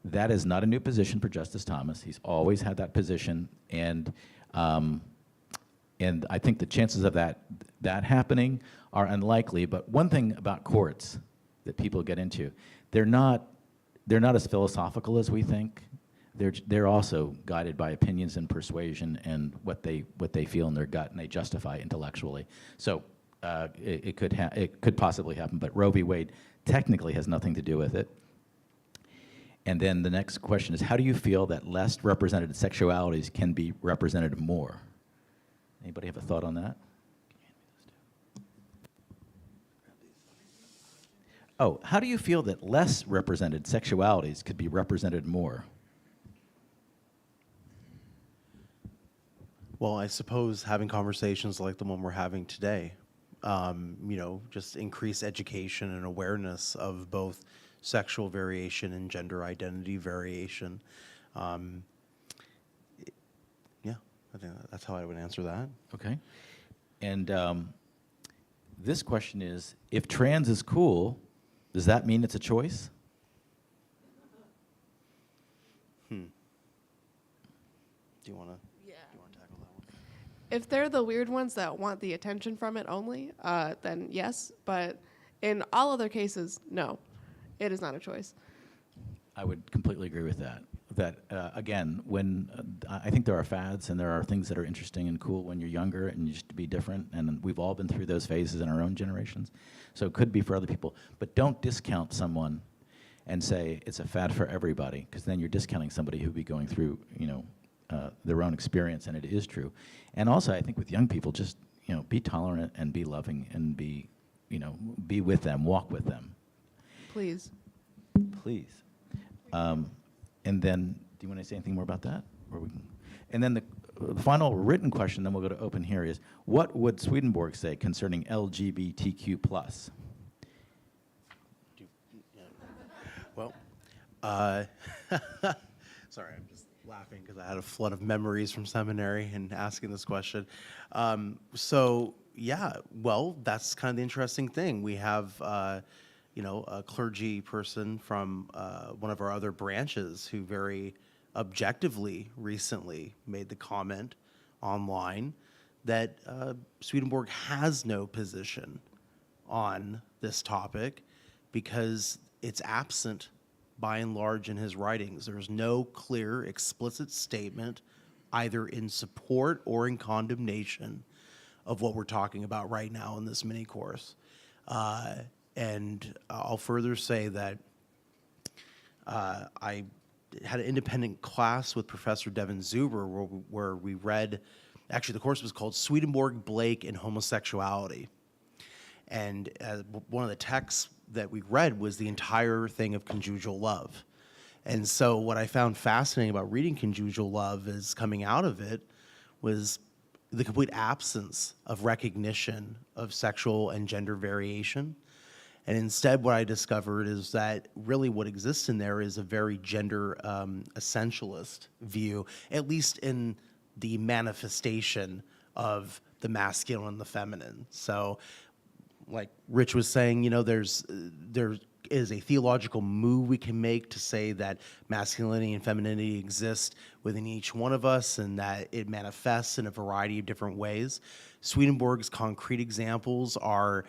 That is not a new position for Justice Thomas. He's always had that position, and I think the chances of that happening are unlikely. But one thing about courts that people get into, they're not as philosophical as we think. They're also guided by opinions and persuasion and what they feel in their gut, and they justify intellectually. So it could possibly happen. But Roe v. Wade technically has nothing to do with it. And then the next question is, how do you feel that less represented sexualities can be represented more? Anybody have a thought on that? Oh, how do you feel that less represented sexualities could be represented more? Well, I suppose having conversations like the one we're having today, you know, just increase education and awareness of both sexual variation and gender identity variation. Yeah, I think that's how I would answer that. Okay. And this question is, if trans is cool, does that mean it's a choice? Do you want to tackle that one? If they're the weird ones that want the attention from it only, then yes. But in all other cases, no. It is not a choice. I would completely agree with that. that, again, when I think there are fads and there are things that are interesting and cool when you're younger and you just be different, and we've all been through those phases in our own generations, so it could be for other people. But don't discount someone and say it's a fad for everybody, because then you're discounting somebody who'd be going through, their own experience, and it is true. And also, I think with young people, just, be tolerant and be loving and be with them, walk with them. Please. Please. And then, do you want to say anything more about that? Or we can, and then the final written question, then we'll go to open here, is what would Swedenborg say concerning LGBTQ+. Well, sorry, I'm just laughing because I had a flood of memories from seminary and asking this question. So, yeah, well, that's kind of the interesting thing. We have, a clergy person from one of our other branches who very objectively recently made the comment online that Swedenborg has no position on this topic because it's absent by and large in his writings. There's no clear, explicit statement either in support or in condemnation of what we're talking about right now in this mini course. And I'll further say that I had an independent class with Professor Devin Zuber where we read, actually the course was called Swedenborg, Blake, and Homosexuality. And one of the texts that we read was the entire thing of conjugal love. And so what I found fascinating about reading conjugal love is coming out of it was the complete absence of recognition of sexual and gender variation. And instead what I discovered is that really what exists in there is a very gender essentialist view, at least in the manifestation of the masculine and the feminine. So like Rich was saying, there is a theological move we can make to say that masculinity and femininity exist within each one of us and that it manifests in a variety of different ways. Swedenborg's concrete examples are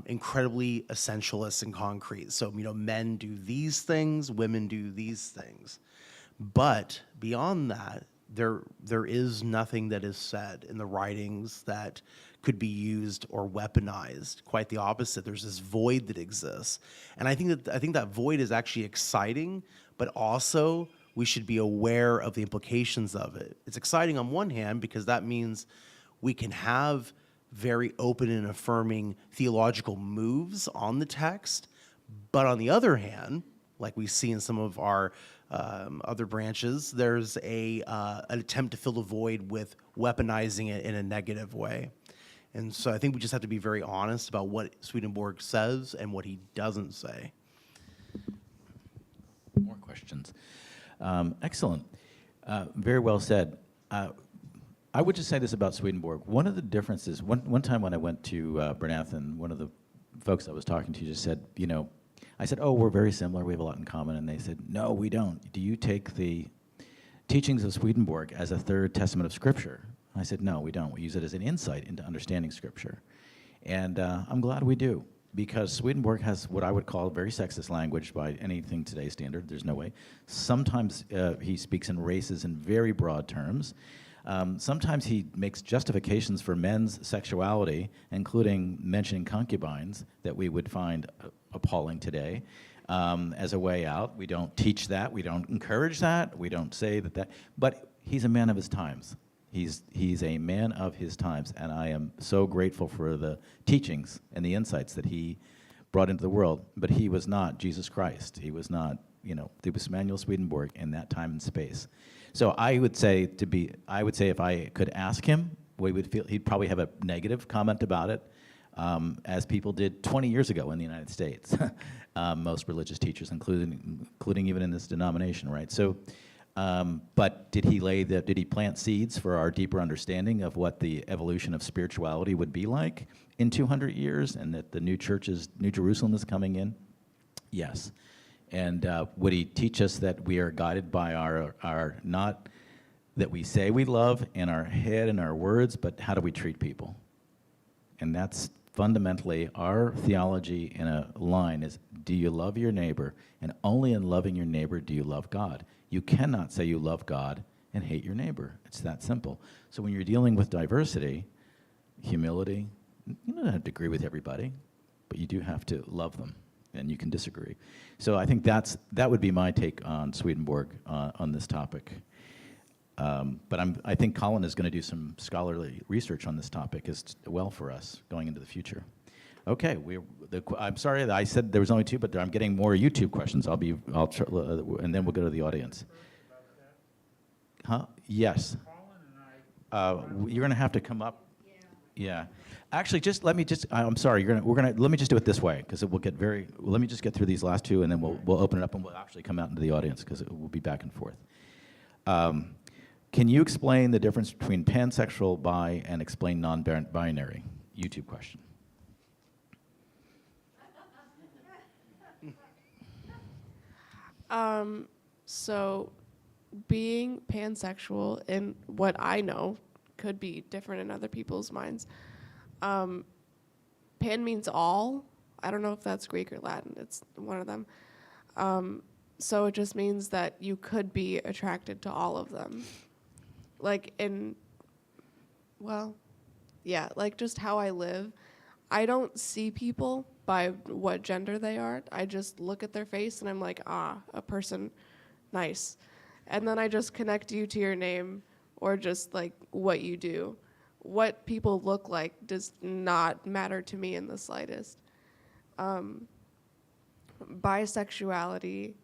incredibly essentialist and concrete. So, men do these things, women do these things. But beyond that, there is nothing that is said in the writings that could be used or weaponized. Quite the opposite. There's this void that exists. And I think that void is actually exciting, but also we should be aware of the implications of it. It's exciting on one hand because that means we can have very open and affirming theological moves on the text, but on the other hand, like we see in some of our other branches, there's an attempt to fill the void with weaponizing it in a negative way. And so I think we just have to be very honest about what Swedenborg says and what he doesn't say. More questions. Excellent. Very well said. I would just say this about Swedenborg. One of the differences, one time when I went to Bernathen, one of the folks I was talking to just said, I said, oh, we're very similar, we have a lot in common. And they said, no, we don't. Do you take the teachings of Swedenborg as a third testament of Scripture? I said, no, we don't. We use it as an insight into understanding Scripture. And I'm glad we do, because Swedenborg has what I would call very sexist language by anything today's standard. There's no way. Sometimes he speaks in races in very broad terms. Sometimes he makes justifications for men's sexuality, including mentioning concubines, that we would find appalling today, as a way out. We don't teach that. We don't encourage that. We don't say that. But he's a man of his times. He's a man of his times, and I am so grateful for the teachings and the insights that he brought into the world. But he was not Jesus Christ. He was not, it was Emanuel Swedenborg in that time and space. So I would say if I could ask him, he'd probably have a negative comment about it, as people did 20 years ago in the United States. Most religious teachers, including even in this denomination, right? So. But did he plant seeds for our deeper understanding of what the evolution of spirituality would be like in 200 years, and that the New Jerusalem is coming in? Yes. And would he teach us that we are guided by our not that we say we love in our head and our words, but how do we treat people? And that's fundamentally our theology in a line is, do you love your neighbor? And only in loving your neighbor do you love God. You cannot say you love God and hate your neighbor. It's that simple. So when you're dealing with diversity, humility, you don't have to agree with everybody, but you do have to love them, and you can disagree. So I think that would be my take on Swedenborg on this topic. But I think Colin is going to do some scholarly research on this topic as well for us going into the future. Okay, I'm sorry that I said there was only 2, but I'm getting more YouTube questions. And then we'll go to the audience. Huh? Yes. You're going to have to come up. Yeah. Actually, I'm sorry. Let me just do it this way, because let me just get through these last 2, and then we'll open it up, and we'll actually come out into the audience, because it will be back and forth. Can you explain the difference between pansexual, bi, and explain non-binary? YouTube question. So being pansexual, in what I know, could be different in other people's minds. Pan means all. I don't know if that's Greek or Latin. It's one of them. So it just means that you could be attracted to all of them. Like like just how I live. I don't see people by what gender they are. I just look at their face and I'm like, a person, nice. And then I just connect you to your name or just like what you do. What people look like does not matter to me in the slightest. Bisexuality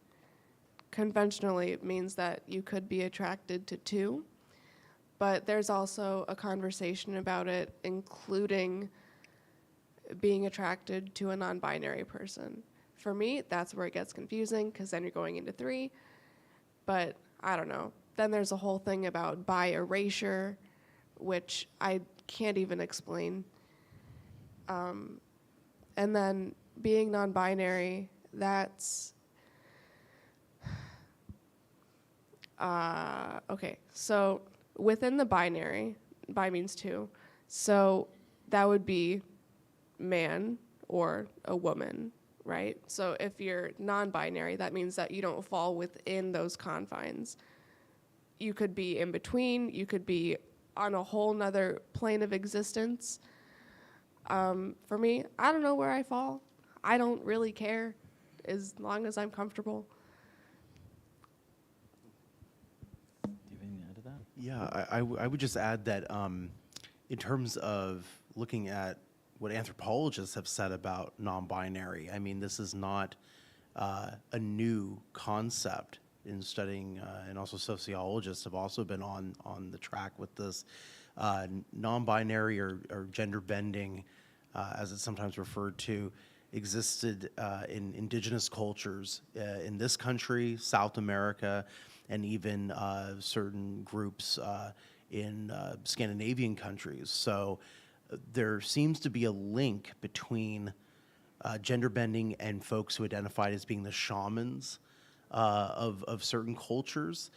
conventionally means that you could be attracted to 2, but there's also a conversation about it, including being attracted to a non-binary person. For me, that's where it gets confusing, because then you're going into 3, but I don't know. Then there's a whole thing about bi-erasure, which I can't even explain. And then being non-binary, that's... okay, so within the binary, bi means 2, so that would be man or a woman, right? So if you're non-binary, that means that you don't fall within those confines. You could be in between, you could be on a whole nother plane of existence. For me, I don't know where I fall. I don't really care, as long as I'm comfortable. Do you have anything to add to that? Yeah, I would just add that in terms of looking at what anthropologists have said about non-binary, I mean, this is not a new concept in studying, and also sociologists have also been on the track with this. Non-binary or gender bending, as it's sometimes referred to, existed in indigenous cultures in this country, South America, and even certain groups in Scandinavian countries. So there seems to be a link between gender bending and folks who identified as being the shamans of certain cultures,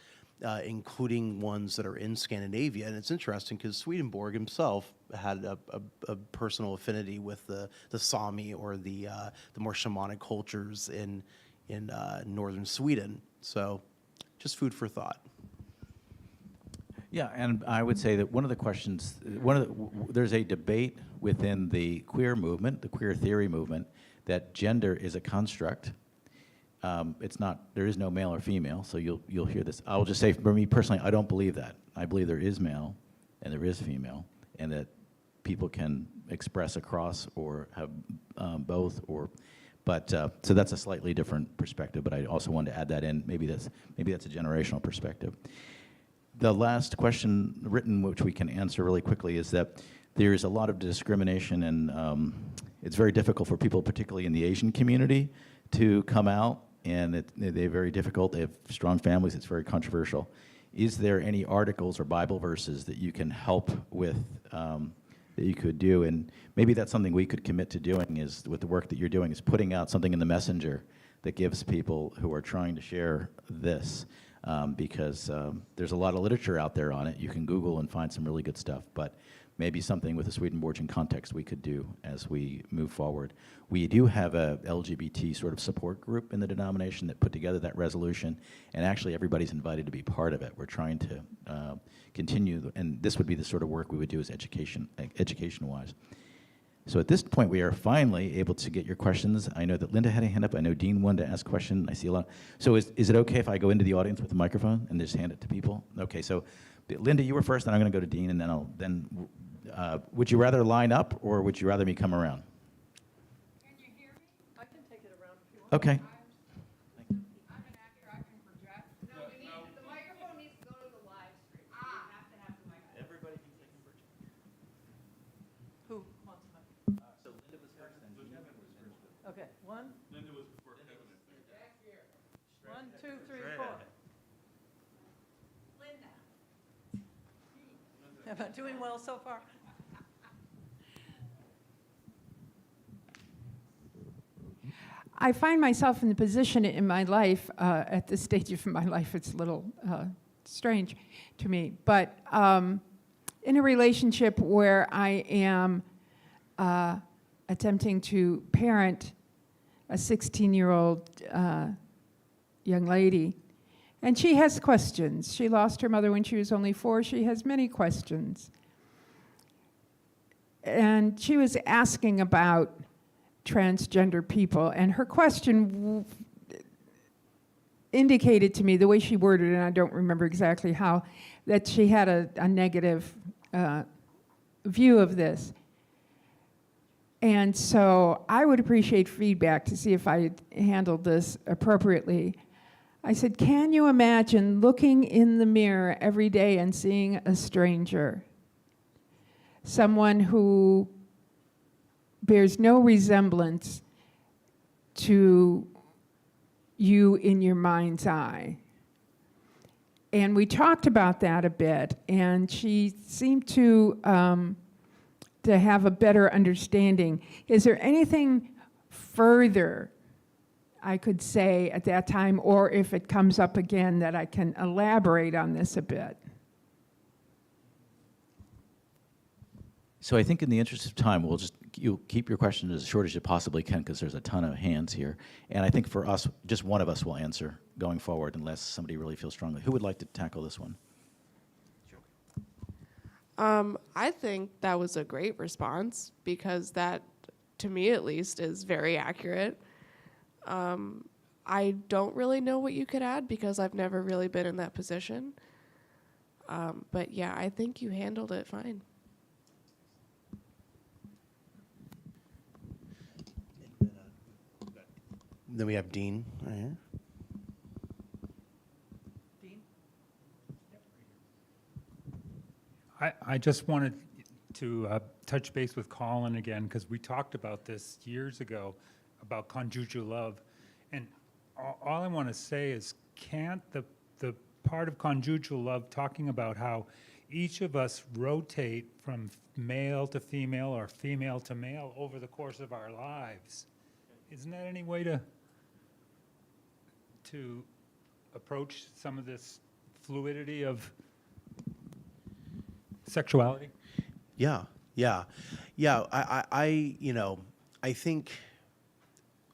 including ones that are in Scandinavia. And it's interesting because Swedenborg himself had a personal affinity with the Sami, or the more shamanic cultures in northern Sweden. So just food for thought. Yeah, and I would say that one of the questions, there's a debate within the queer movement, the queer theory movement, that gender is a construct. It's not, there is no male or female, so you'll hear this. I'll just say, for me personally, I don't believe that. I believe there is male and there is female, and that people can express across or have both, so that's a slightly different perspective, but I also wanted to add that in. Maybe that's a generational perspective. The last question written, which we can answer really quickly, is that there's a lot of discrimination, and it's very difficult for people, particularly in the Asian community, to come out, and they're very difficult. They have strong families. It's very controversial. Is there any articles or Bible verses that you can help with, that you could do? And maybe that's something we could commit to doing, is with the work that you're doing, is putting out something in the messenger that gives people who are trying to share this. Because there's a lot of literature out there on it. You can Google and find some really good stuff. But maybe something with a Swedenborgian context we could do as we move forward. We do have a LGBT sort of support group in the denomination that put together that resolution, and actually everybody's invited to be part of it. We're trying to continue, and this would be the sort of work we would do as education-wise. So at this point, we are finally able to get your questions. I know that Linda had a hand up. I know Dean wanted to ask a question. I see a lot. So is it okay if I go into the audience with the microphone and just hand it to people? Okay, so Linda, you were first, then I'm going to go to Dean, and then would you rather line up, or would you rather me come around? Can you hear me? I can take it around if you want. Okay. I'm an actor, I can project. No, the microphone needs to go to the live stream. You have to have the microphone. Everybody can take a picture. Who wants my? So Linda was first, then Dean was first. Okay, one. Linda was before Kevin. 1, 2, 3, 4. Linda. Am I doing well so far? I find myself in the position in my life, at this stage of my life, it's a little strange to me, but in a relationship where I am attempting to parent a 16-year-old young lady, and she has questions. She lost her mother when she was only 4. She has many questions. And she was asking about transgender people, and her question indicated to me, the way she worded it, and I don't remember exactly how, that she had a negative view of this. And so I would appreciate feedback to see if I handled this appropriately. I said, can you imagine looking in the mirror every day and seeing a stranger? Someone who bears no resemblance to you in your mind's eye. And we talked about that a bit, and she seemed to have a better understanding. Is there anything further I could say at that time, or if it comes up again, that I can elaborate on this a bit? So I think in the interest of time, you'll keep your question as short as you possibly can, because there's a ton of hands here. And I think for us, just one of us will answer going forward, unless somebody really feels strongly. Who would like to tackle this one? I think that was a great response, because that, to me at least, is very accurate. I don't really know what you could add, because I've never really been in that position. But yeah, I think you handled it fine. Then we have Dean right here. I just wanted to touch base with Colin again, because we talked about this years ago, about conjugal love. And all I want to say is, can't the part of conjugal love talking about how each of us rotate from male to female or female to male over the course of our lives, isn't that any way to approach some of this fluidity of sexuality? Yeah. I think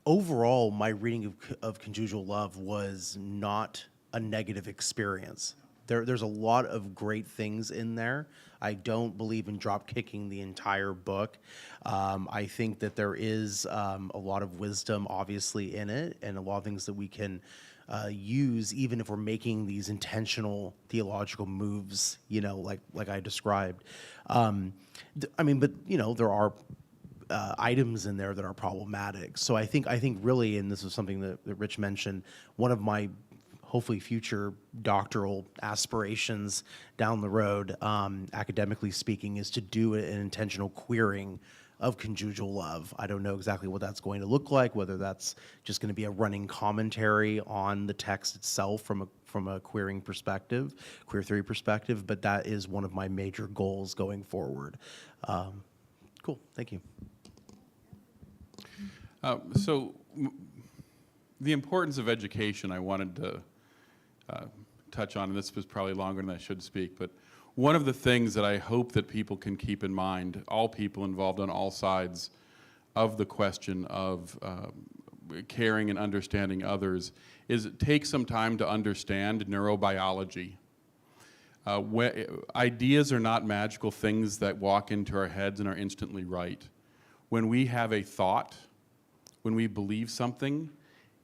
overall, my reading of conjugal love was not a negative experience. There's a lot of great things in there. I don't believe in drop kicking the entire book. I think that there is a lot of wisdom, obviously, in it, and a lot of things that we can use, even if we're making these intentional theological moves, like I described. There are items in there that are problematic. So I think really, and this is something that Rich mentioned, one of my hopefully future doctoral aspirations down the road, academically speaking, is to do an intentional queering of conjugal love. I don't know exactly what that's going to look like, whether that's just going to be a running commentary on the text itself from a queering perspective, queer theory perspective, but that is one of my major goals going forward. Cool, thank you. The importance of education I wanted to touch on, and this was probably longer than I should speak, but one of the things that I hope that people can keep in mind, all people involved on all sides of the question of caring and understanding others, is take some time to understand neurobiology. Ideas are not magical things that walk into our heads and are instantly right. When we have a thought, when we believe something,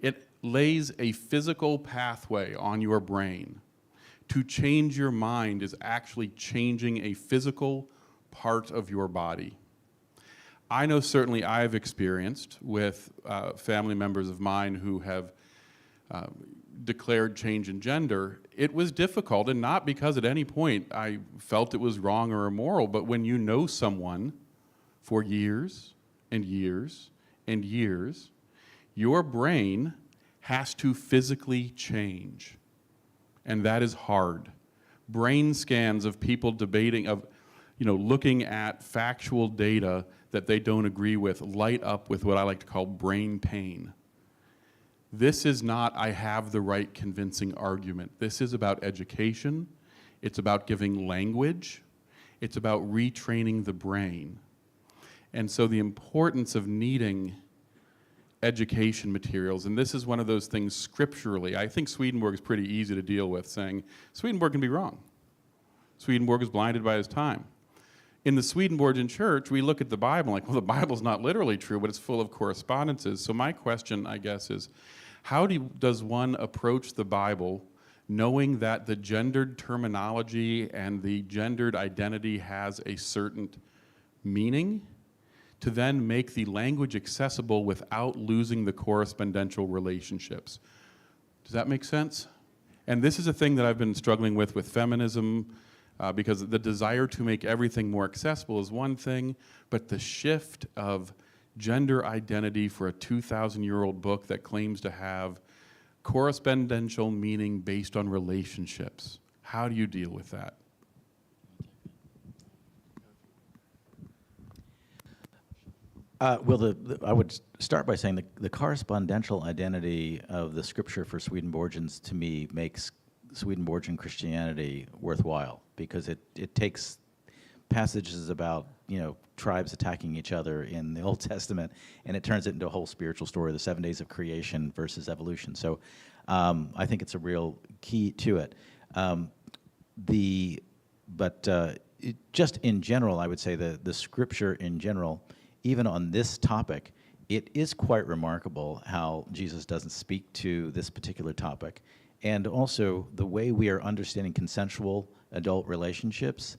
it lays a physical pathway on your brain. To change your mind is actually changing a physical part of your body. I know certainly I've experienced with family members of mine who have declared change in gender. It was difficult, and not because at any point I felt it was wrong or immoral, but when you know someone for years and years and years, your brain has to physically change. And that is hard. Brain scans of people debating, of looking at factual data that they don't agree with, light up with what I like to call brain pain. This is not, I have the right convincing argument. This is about education. It's about giving language. It's about retraining the brain. And so the importance of needing education materials, and this is one of those things scripturally. I think Swedenborg is pretty easy to deal with, saying Swedenborg can be wrong. Swedenborg is blinded by his time. In the Swedenborgian church, we look at the Bible like, well, the Bible's not literally true, but it's full of correspondences. So my question, I guess, is how does one approach the Bible knowing that the gendered terminology and the gendered identity has a certain meaning, to then make the language accessible without losing the correspondential relationships? Does that make sense? And this is a thing that I've been struggling with feminism, because the desire to make everything more accessible is one thing, but the shift of gender identity for a 2,000-year-old book that claims to have correspondential meaning based on relationships. How do you deal with that? Well, I would start by saying the correspondential identity of the scripture for Swedenborgians, to me, makes Swedenborgian Christianity worthwhile, because it takes passages about tribes attacking each other in the Old Testament, and it turns it into a whole spiritual story, the 7 days of creation versus evolution. So I think it's a real key to it. Just in general, I would say the scripture in general, even on this topic, it is quite remarkable how Jesus doesn't speak to this particular topic. And also, the way we are understanding consensual adult relationships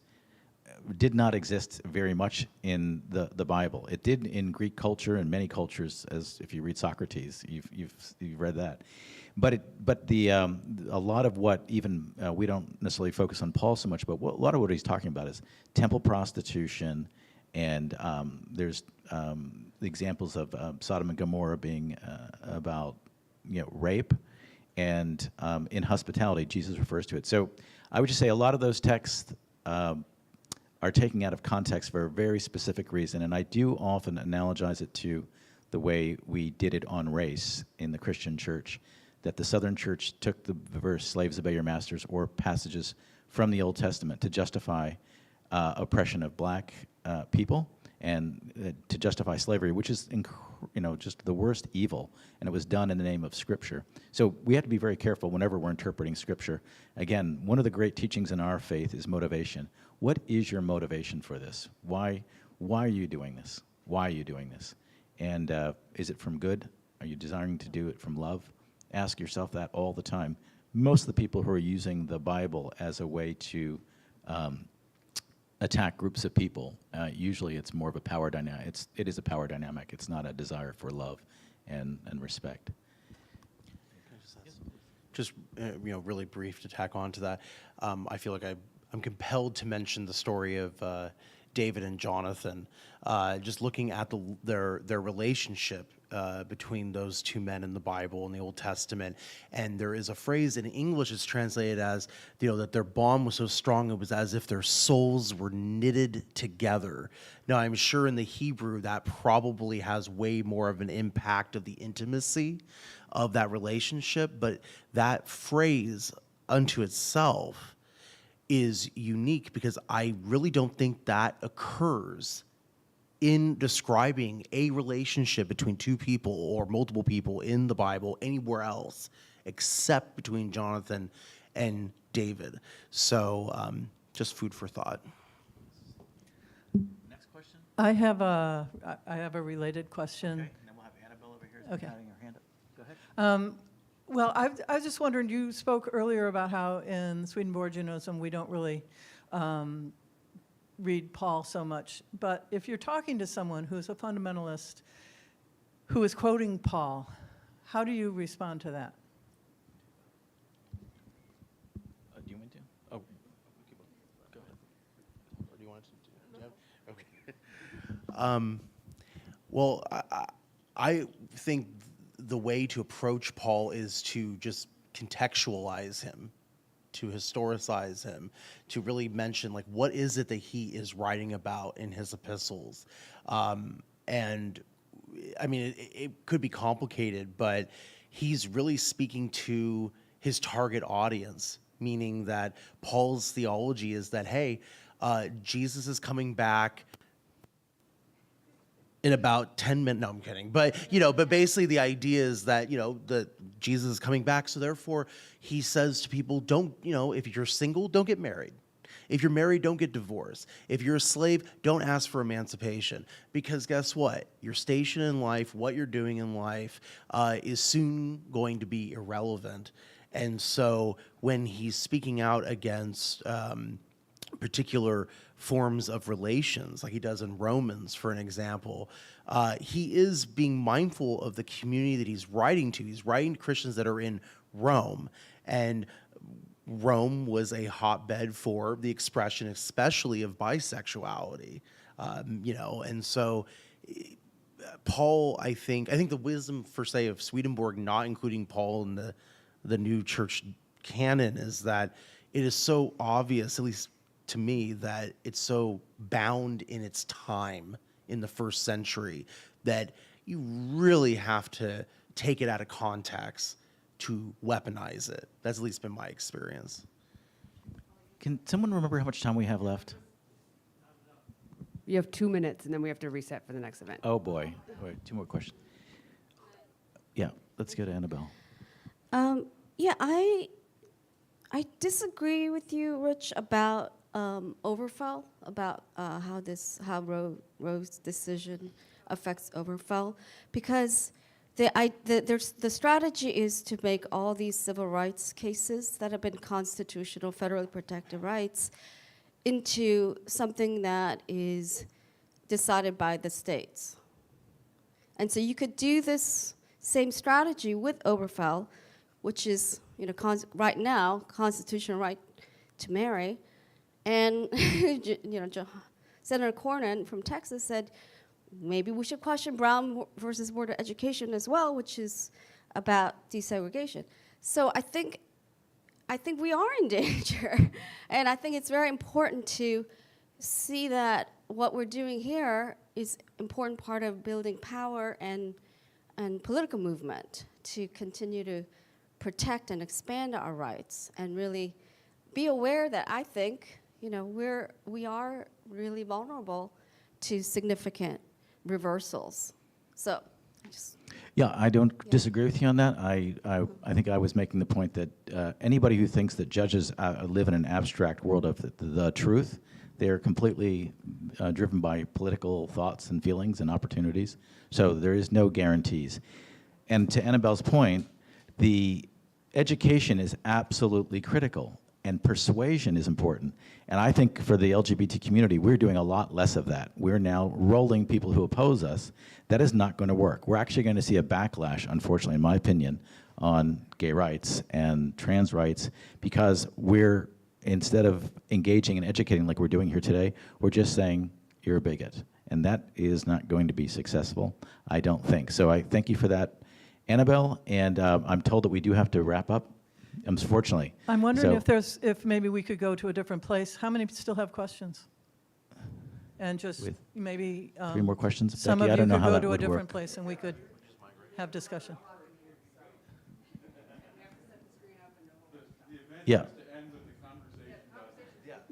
did not exist very much in the Bible. It did in Greek culture and many cultures, as if you read Socrates, you've read that. But a lot of what even we don't necessarily focus on Paul so much, but a lot of what he's talking about is temple prostitution, and there's examples of Sodom and Gomorrah being about rape, and in hospitality, Jesus refers to it. So I would just say a lot of those texts are taken out of context for a very specific reason, and I do often analogize it to the way we did it on race in the Christian church, that the Southern church took the verse, slaves obey your masters, or passages from the Old Testament to justify oppression of black people, and to justify slavery, which is just the worst evil, and it was done in the name of Scripture. So we have to be very careful whenever we're interpreting Scripture. Again, one of the great teachings in our faith is motivation. What is your motivation for this? Why are you doing this? Why are you doing this? And is it from good? Are you desiring to do it from love? Ask yourself that all the time. Most of the people who are using the Bible as a way to attack groups of people, usually it's more of a power dynamic. It is a power dynamic. It's not a desire for love and respect. Just really brief to tack on to that. I feel like I'm compelled to mention the story of David and Jonathan. Just looking at their relationship between those two men in the Bible in the Old Testament, and there is a phrase in English it's translated as that their bond was so strong it was as if their souls were knitted together. Now I'm sure in the Hebrew that probably has way more of an impact of the intimacy of that relationship, but that phrase unto itself is unique because I really don't think that occurs in describing a relationship between two people or multiple people in the Bible anywhere else except between Jonathan and David. So just food for thought. Next question? I have a related question. Okay, and then we'll have Annabelle over here Okay. having her hand up. Go ahead. Well, I was just wondering, you spoke earlier about how in Swedenborgianism we don't really read Paul so much. But if you're talking to someone who's a fundamentalist who is quoting Paul, how do you respond to that? Do you want to? Oh, Go ahead. Or do you want to? Okay. Well, I think the way to approach Paul is to just contextualize him, to historicize him, to really mention like what is it that he is writing about in his epistles. And I mean, it could be complicated, but he's really speaking to his target audience, meaning that Paul's theology is that, hey, Jesus is coming back in about 10 minutes. No, I'm kidding. But, but basically the idea is that, that Jesus is coming back. So therefore he says to people, don't, if you're single, don't get married. If you're married, don't get divorced. If you're a slave, don't ask for emancipation. Because guess what? Your station in life, what you're doing in life, is soon going to be irrelevant. And so when he's speaking out against particular forms of relations, like he does in Romans, for an example, he is being mindful of the community that he's writing to. He's writing to Christians that are in Rome. And Rome was a hotbed for the expression, especially of bisexuality, and so Paul, I think the wisdom, for say, of Swedenborg not including Paul in the new church canon is that it is so obvious, at least to me, that it's so bound in its time in the first century that you really have to take it out of context to weaponize it. That's at least been my experience. Can someone remember how much time we have left? You have 2 minutes, and then we have to reset for the next event. Oh, boy. Wait, 2 more questions. Yeah, let's go to Annabelle. Yeah, I disagree with you, Rich, about Overfell, about how Roe's decision affects Overfell, because the strategy is to make all these civil rights cases that have been constitutional, federally protected rights into something that is decided by the states. And so you could do this same strategy with Overfell, which is, right now, constitutional right to marry. And, Senator Cornyn from Texas said, maybe we should question Brown versus Board of Education as well, which is about desegregation. So I think we are in danger. And I think it's very important to see that what we're doing here is an important part of building power and political movement to continue to protect and expand our rights and really be aware that I think, we are really vulnerable to significant reversals. So, Yeah, I don't disagree with you on that. I think I was making the point that anybody who thinks that judges live in an abstract world of the truth, they're completely driven by political thoughts and feelings and opportunities. So there is no guarantees. And to Annabelle's point, the education is absolutely critical, and persuasion is important. And I think for the LGBT community, we're doing a lot less of that. We're now rolling people who oppose us. That is not going to work. We're actually going to see a backlash, unfortunately, in my opinion, on gay rights and trans rights, because we're, instead of engaging and educating like we're doing here today, we're just saying, you're a bigot. And that is not going to be successful, I don't think. So I thank you for that, Annabelle, and I'm told that we do have to wrap up, unfortunately. I'm wondering So- if maybe we could go to a different place. How many still have questions? And just With maybe 3 more questions? some Becky, of I you don't know could how go that to a would different work. place and we could have discussion. Yeah.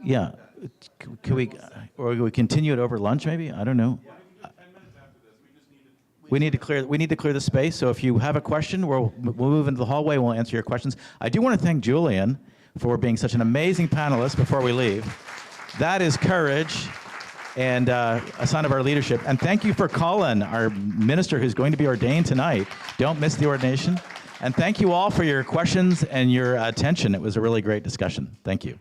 Yeah. Can we, or we continue it over lunch maybe? I don't know. We need to clear the space. So if you have a question, we'll move into the hallway. We'll answer your questions. I do want to thank Julien for being such an amazing panelist before we leave. That is courage and a sign of our leadership. And thank you for Colin, our minister who's going to be ordained tonight. Don't miss the ordination. And thank you all for your questions and your attention. It was a really great discussion. Thank you.